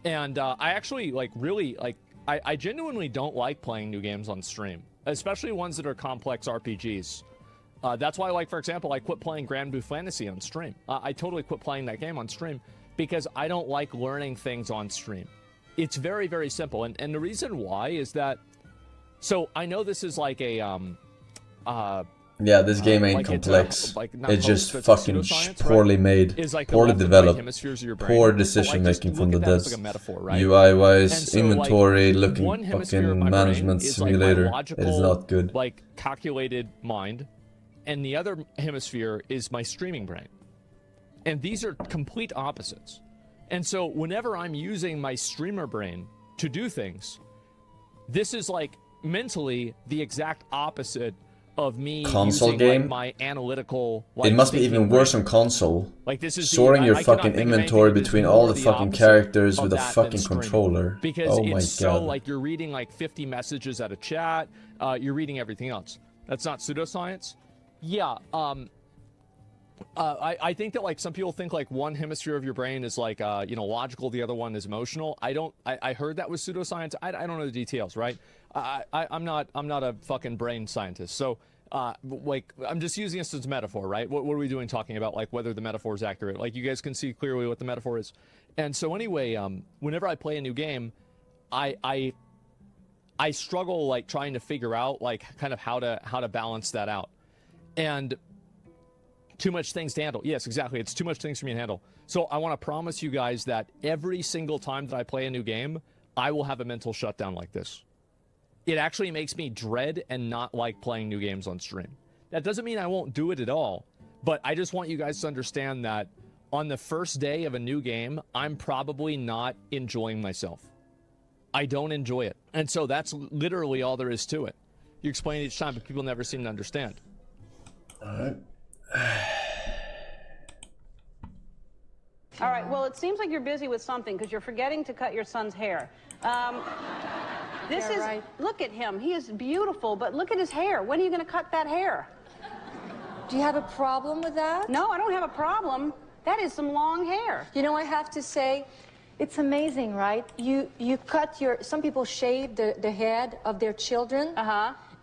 And I actually like really like, I genuinely don't like playing new games on stream, especially ones that are complex RPGs. That's why, like, for example, I quit playing Grand Blue Fantasy on stream. I totally quit playing that game on stream because I don't like learning things on stream. It's very, very simple. And the reason why is that, so I know this is like a, yeah, this game ain't like complex. It's just but fucking pseudoscience, poorly right? made, Is like the poorly left and right developed, hemispheres of your brain. poor But, decision like, just making from the look at that as, devs. like, a metaphor, right? UI And wise, so, inventory, like, looking one hemisphere of fucking my management brain is like my simulator. logical, It's not good. Like, calculated mind, and the other hemisphere is my streaming brain. And these are complete opposites. And so whenever I'm using my streamer brain to do things, this is like mentally the exact opposite of me console using game, like my analytical. Like, it must be even worse brain. on console. Like, this is sorting your I cannot fucking think of inventory anything that is between more all the the fucking opposite characters of with a that fucking than streaming. controller. Because Oh my it's so god. like you're reading like 50 messages at a chat, you're reading everything else. That's not pseudoscience. Yeah, I think that, like, some people think like one hemisphere of your brain is like you know, logical, the other one is emotional. I heard that was pseudoscience. I don't know the details, right? I'm not a fucking brain scientist, so like, I'm just using this as a metaphor, right? What are we doing talking about, like, whether the metaphor is accurate? Like, you guys can see clearly what the metaphor is. And so anyway, whenever I play a new game, I struggle, like, trying to figure out, like, kind of how to balance that out. And too much things to handle. Yes, exactly. It's too much things for me to handle. So I want to promise you guys that every single time that I play a new game, I will have a mental shutdown like this. It actually makes me dread and not like playing new games on stream. That doesn't mean I won't do it at all, but I just want you guys to understand that on the first day of a new game, I'm probably not enjoying myself. I don't enjoy it. And so that's literally all there is to it. You explain it each time, but people never seem to understand. All right. All right, well, it seems like you're busy with something because you're forgetting to cut your son's hair. This is, right. Look at him. He is beautiful, but look at his hair. When are you going to cut that hair? Do you have a problem with that? No, I don't have a problem. That is some long hair. You know, I have to say, it's amazing, right? You cut your, some people shave the head of their children.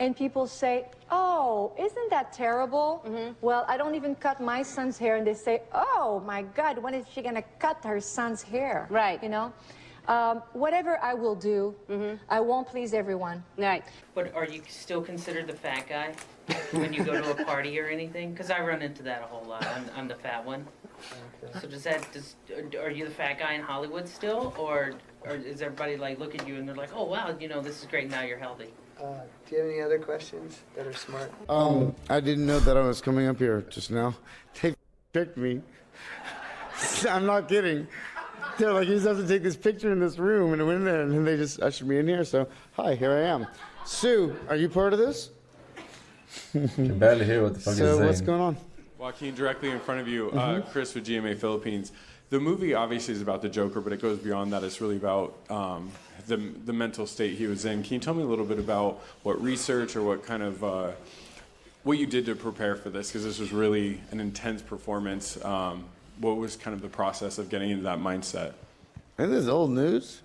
And people say, oh, isn't that terrible? Well, I don't even cut my son's hair, and they say, oh my God, when is she gonna cut her son's hair? Right. You know? Whatever I will do, I won't please everyone. Right. But are you still considered the fat guy when you go to a party or anything? Because I run into that a whole lot. I'm the fat one. So are you the fat guy in Hollywood still, or is everybody like look at you and they're like, oh wow, you know, this is great, now you're healthy? Do you have any other questions that are smart? I didn't know that I was coming up here just now. They tricked me. I'm not kidding. They're like, you just have to take this picture in this room, and I went in there, and then they just ushered me in here. So, hi, here I am. Sue, are you part of this? You can barely hear what the fuck he's saying. So, what's going on? Joaquin, directly in front of you, Chris with GMA Philippines. The movie obviously is about the Joker, but it goes beyond that. It's really about the mental state he was in. Can you tell me a little bit about what research or what kind of what you did to prepare for this? Because this was really an intense performance. What was kind of the process of getting into that mindset? Isn't this old news?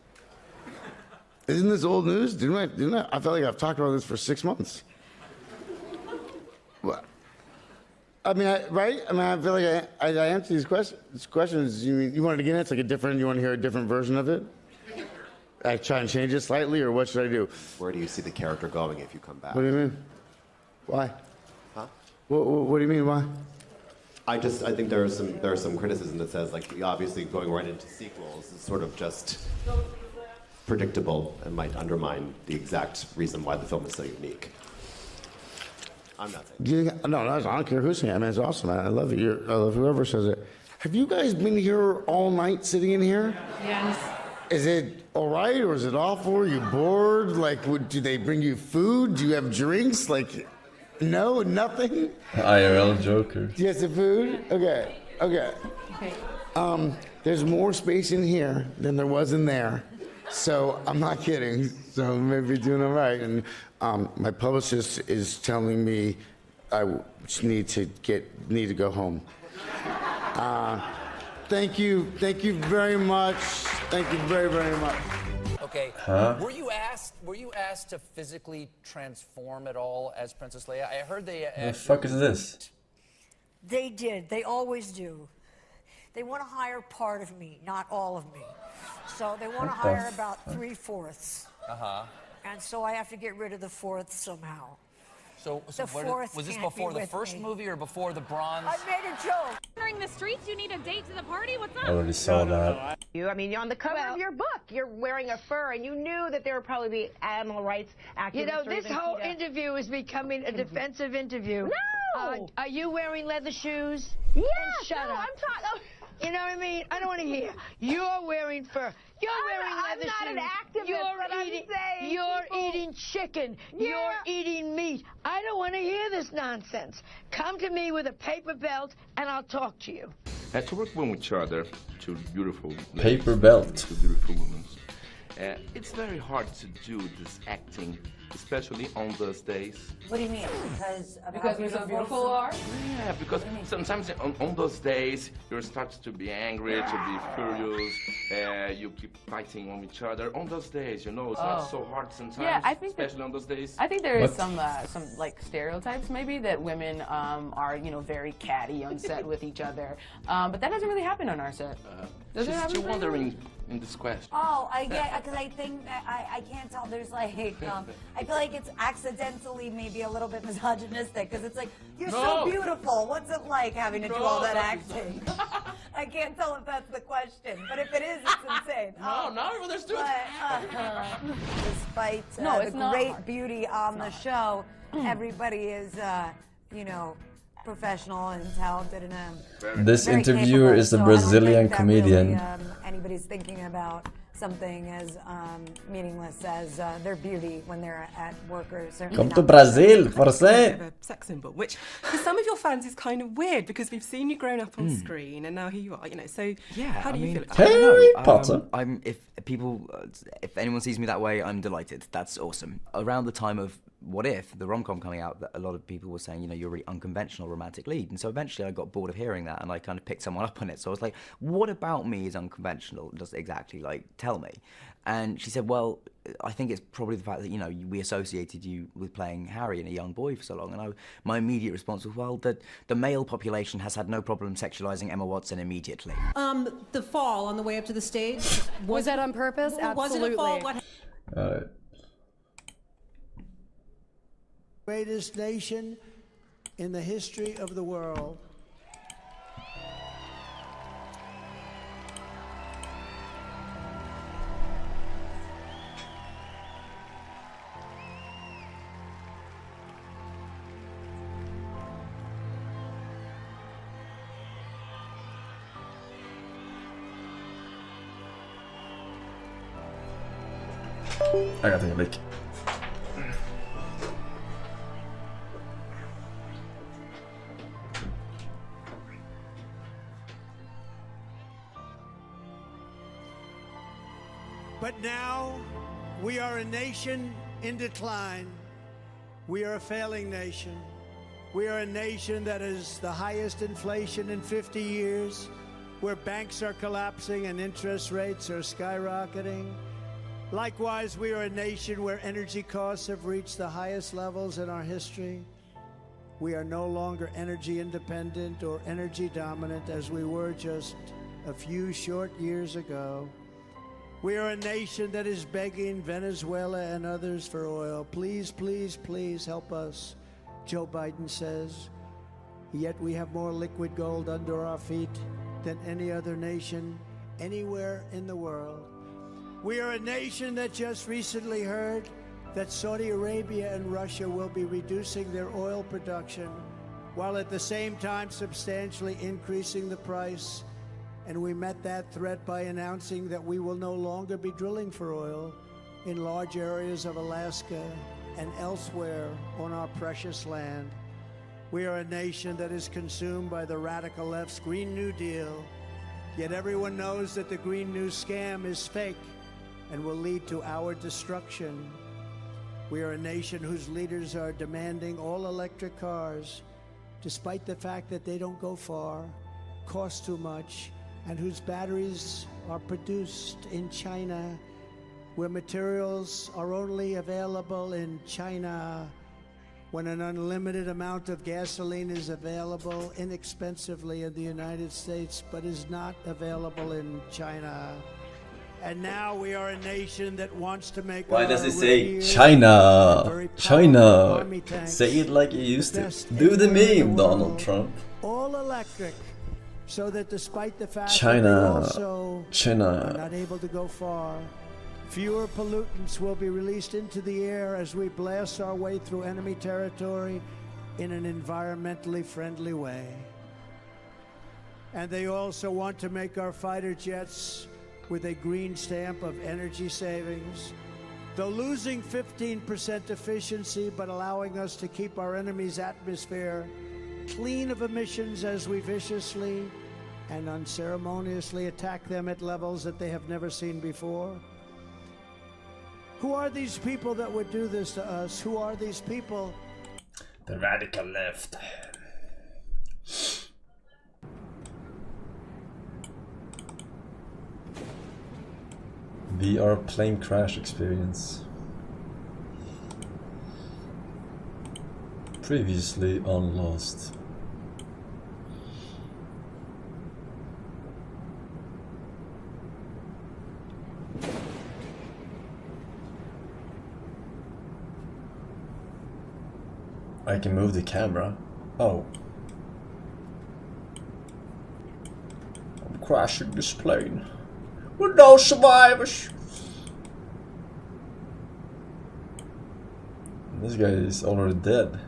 Isn't this old news? Didn't I? I feel like I've talked about this for 6 months. What? I mean, right? I mean, I feel like I answer these questions. You wanted to get in? It's like a different. You want to hear a different version of it? I try and change it slightly, or what should I do? Where do you see the character going if you come back? What do you mean? Why? Huh? What do you mean? Why? I think there is some criticism that says, like, obviously going right into sequels is sort of just predictable and might undermine the exact reason why the film is so unique. I'm not saying. No, I don't care who's saying it. I mean, it's awesome. I love it. I love whoever says it. Have you guys been here all night sitting in here? Yes. Is it all right or is it awful? Are you bored? Like, do they bring you food? Do you have drinks? Like, no, nothing? IRL Joker. Do you have some food? Okay. There's more space in here than there was in there. So I'm not kidding. So maybe doing all right. And my publicist is telling me I just need to go home. Thank you very much. Thank you very, very much. Okay. Huh? Were you asked to physically transform at all as Princess Leia? I heard they. What the fuck is this? They did. They always do. They want to hire part of me, not all of me. So they want to hire about 3/4. And so I have to get rid of the 4th somehow. So The fourth was this can't before be the with first me. movie or before the Bronze? I made a joke. Wandering the streets, you need a date to the party? What's up? I already saw that. I mean, you're on the cover of your book. You're wearing a fur, and you knew that there would probably be animal rights activists. You know, or this even whole PETA. interview is becoming a defensive interview. No! Are you wearing leather shoes? Yes! And shut no, up. I'm talking. You know what I mean? I don't want to hear. You're wearing fur. You're wearing leather shoes. I'm not an activist, but I'm saying You're people- eating chicken. Yeah. You're eating meat. I don't want to hear this nonsense. Come to me with a paper belt, and I'll talk to you. To work with each other, two beautiful Paper belt. two beautiful women. It's very hard to do this acting, especially on those days. What do you mean? Because we're so beautiful are? Yeah, because sometimes on those days you start to be angry, to be furious, you keep fighting on each other. On those days, you know, it's not so hard sometimes, Yeah, I think especially on those days. I think there is some like stereotypes maybe that women are very catty on set with each other, but that doesn't really happen on our set. Does it happen? Just wondering in this question. Oh, I get, because I think that I can't tell. There's like, I feel like it's accidentally maybe a little bit misogynistic because it's like, you're so beautiful. What's it like having to do all that acting? I can't tell if that's the question, but if it is, it's insane. Let's do Despite it's the not great hard. beauty on the show, everybody is, professional and talented and This very interviewer capable, is a so I don't Brazilian think that comedian. Really, anybody's thinking about something as meaningless as their beauty when they're at work or certainly Come not. to Brazil, Forsen. A sex symbol, which for some of your fans is kind of weird because we've seen you grown up on screen and now here you are, So how do you feel? Harry Potter. If anyone sees me that way, I'm delighted. That's awesome. Around the time of What If, the rom-com coming out, a lot of people were saying, you're a really unconventional romantic lead. And so eventually I got bored of hearing that and I kind of picked someone up on it. So I was like, what about me is unconventional? Just exactly, tell me. And she said, well, I think it's probably the fact that, we associated you with playing Harry and a young boy for so long. And my immediate response was, well, the male population has had no problem sexualizing Emma Watson immediately. The fall on the way up to the stage. Was that on purpose? Was it a fall? What Greatest nation in the history of the world. I gotta take a leak. But now, we are a nation in decline. We are a failing nation. We are a nation that has the highest inflation in 50 years, where banks are collapsing and interest rates are skyrocketing. Likewise, we are a nation where energy costs have reached the highest levels in our history. We are no longer energy independent or energy dominant as we were just a few short years ago. We are a nation that is begging Venezuela and others for oil. Please, please, please help us, Joe Biden says. Yet we have more liquid gold under our feet than any other nation anywhere in the world. We are a nation that just recently heard that Saudi Arabia and Russia will be reducing their oil production while at the same time substantially increasing the price. And we met that threat by announcing that we will no longer be drilling for oil in large areas of Alaska and elsewhere on our precious land. We are a nation that is consumed by the radical left's Green New Deal, yet everyone knows that the Green New scam is fake and will lead to our destruction. We are a nation whose leaders are demanding all electric cars, despite the fact that they don't go far, cost too much, and whose batteries are produced in China, where materials are only available in China, when an unlimited amount of gasoline is available inexpensively in the United States, but is not available in China. And now we are a nation that wants to make... Why does it say China? China. Say it like you used to. Do the meme, Donald Trump. All electric. So that despite the fact China, that we also China are not able to go far, fewer pollutants will be released into the air as we blast our way through enemy territory in an environmentally friendly way. And they also want to make our fighter jets with a green stamp of energy savings, though losing 15% efficiency but allowing us to keep our enemy's atmosphere clean of emissions as we viciously and unceremoniously attack them at levels that they have never seen before. Who are these people that would do this to us? Who are these people? The radical left. VR plane crash experience. Previously on Lost. I can move the camera. Oh. I'm crashing this plane. With no survivors. This guy is already dead.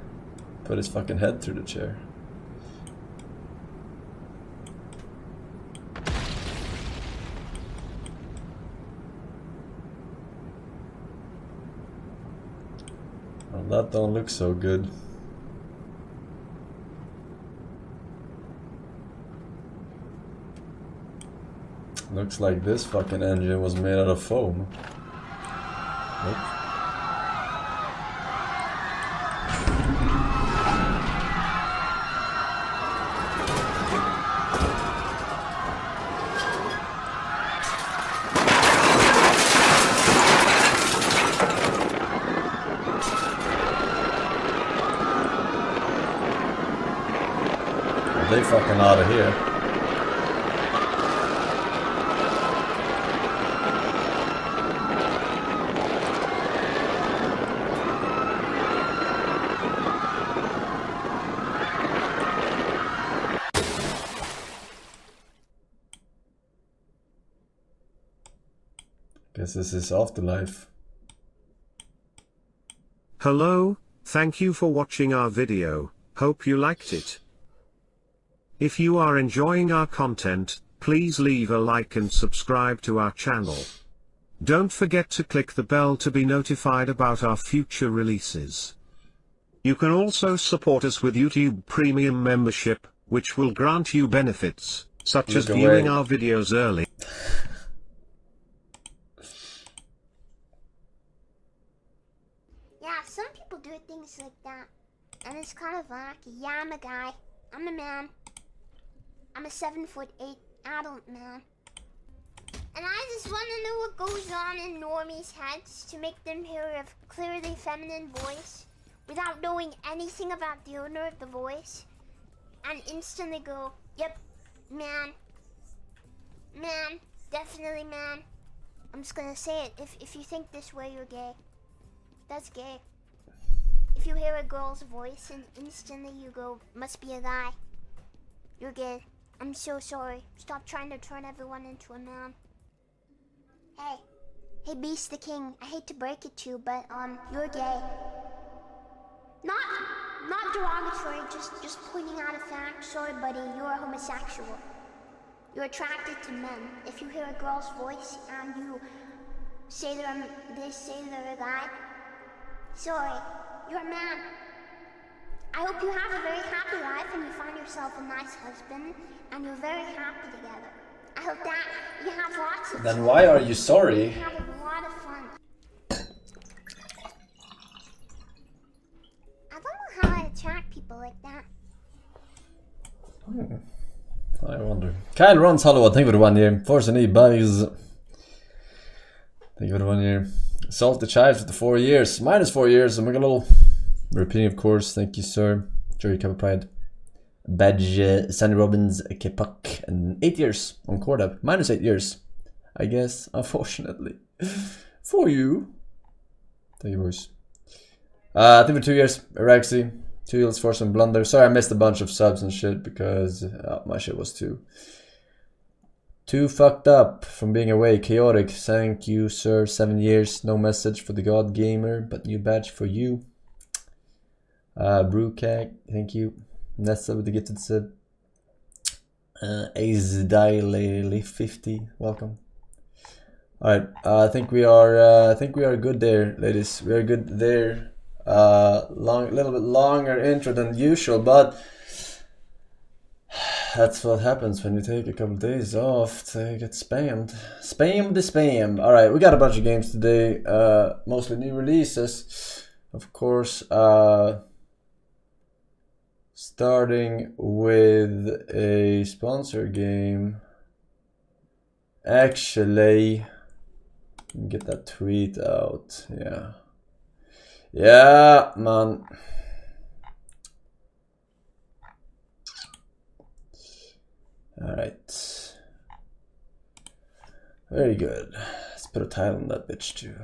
Put his fucking head through the chair. Well, that don't look so good. Looks like this fucking engine was made out of foam. Nope. They fucking out of here. Guess this is afterlife. Hello, thank you for watching our video, hope you liked it. If you are enjoying our content, please leave a like and subscribe to our channel. Don't forget to click the bell to be notified about our future releases. You can also support us with YouTube Premium membership, which will grant you benefits, such as viewing our videos early. Yeah, some people do things like that, and it's kind of wacky. Yeah, I'm a guy. I'm a man. I'm a 7'8" adult man. And I just want to know what goes on in normies' heads to make them hear a clearly feminine voice without knowing anything about the owner of the voice, and instantly go, yep, man. Man, definitely man. I'm just gonna say it. If you think this way, you're gay. That's gay. If you hear a girl's voice and instantly you go, must be a guy, you're gay. I'm so sorry. Stop trying to turn everyone into a man. Hey Beast the King, I hate to break it to you, but you're gay. Not derogatory, just pointing out a fact. Sorry buddy, you're a homosexual. You're attracted to men. If you hear a girl's voice and you say they say they're a guy, sorry, you're a man. I hope you have a very happy life and you find yourself a nice husband and you're very happy together. I hope that you have lots of Then why are you sorry? You have a lot of fun. I don't know how I attract people like that. I wonder. Kyle runs Hollywood, thank you for the 1 year. Forsen bugs. Thank you for the 1 year. Salty Chives with the 4 years. Minus 4 years. I'm making a little repeating, of course. Thank you, sir. Jerry Kappa Pride. Badge, Sandy Robbins, Kepuck, and 8 years on Cordap. Minus 8 years, I guess, unfortunately. For you. Thank you, boys. I think for 2 years, Araxi. 2 years for some blunder. Sorry, I missed a bunch of subs and shit because my shit was too fucked up from being away. Chaotic. Thank you, sir. 7 years. No message for the God Gamer, but new badge for you. Brewcag, thank you. Nessa with the gifted sub. Azdiley 50, welcome. Alright, I think we are good there, ladies. We are good there. Little bit longer intro than usual, but that's what happens when you take a couple days off to get spammed. Spam the spam. Alright, we got a bunch of games today, mostly new releases, of course. Starting with a sponsor game. Actually, get that tweet out. Yeah, man. All right. Very good. Let's put a title on that bitch too.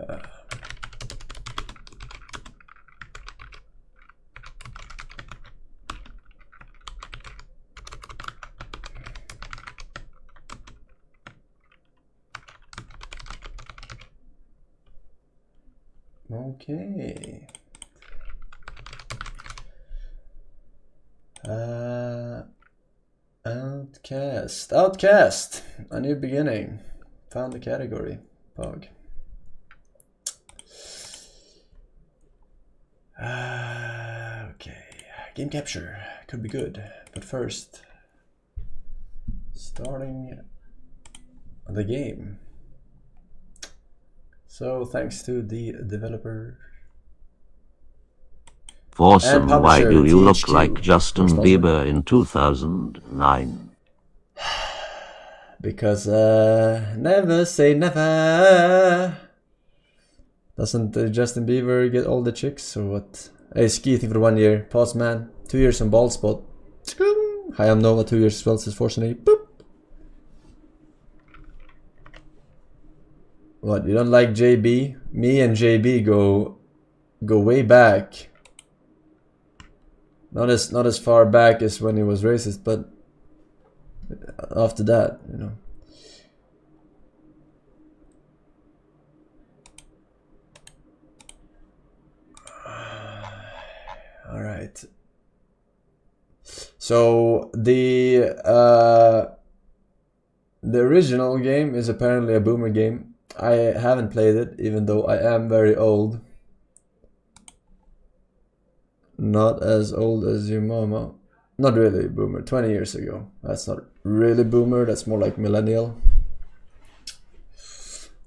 Okay. Outcast. A new beginning. Found the category. Pog. Okay. Game capture. Could be good. But first, starting the game. So thanks to the developer. Forsen, why do you look like Justin Bieber in 2009? Because never say never. Doesn't Justin Bieber get all the chicks or what? Hey, Ski, think for 1 year. Pause, man. 2 years on Bald Spot. Hi, I'm Nova. 2 years as well, says Forsen. Boop. What, you don't like JB? Me and JB go way back. Not as far back as when he was racist, but after that, you know. All right. So the original game is apparently a boomer game. I haven't played it, even though I am very old. Not as old as your mama. Not really boomer, 20 years ago. That's not really boomer, that's more like millennial.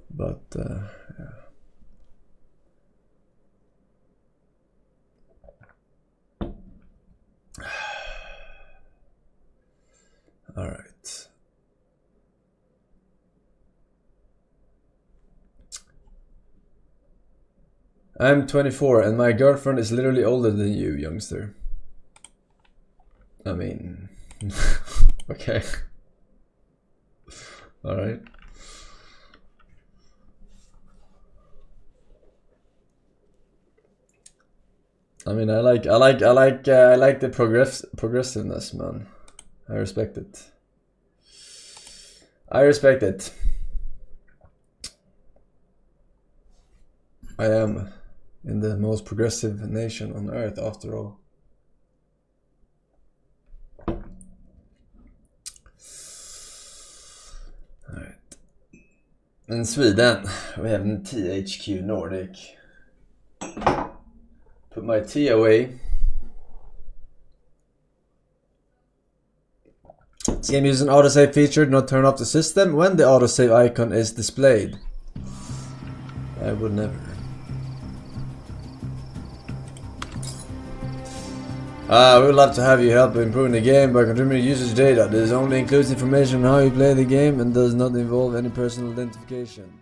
But, yeah. Alright. I'm 24 and my girlfriend is literally older than you, youngster. I mean... okay. Alright. I mean, I like the progressiveness, man. I respect it. I respect it. I am in the most progressive nation on earth, after all. Alright. In Sweden, we have THQ Nordic. Put my tea away. This game uses an autosave feature. Do not turn off the system when the autosave icon is displayed. I would never. We would love to have you help improving the game by contributing usage data. This only includes information on how you play the game and does not involve any personal identification.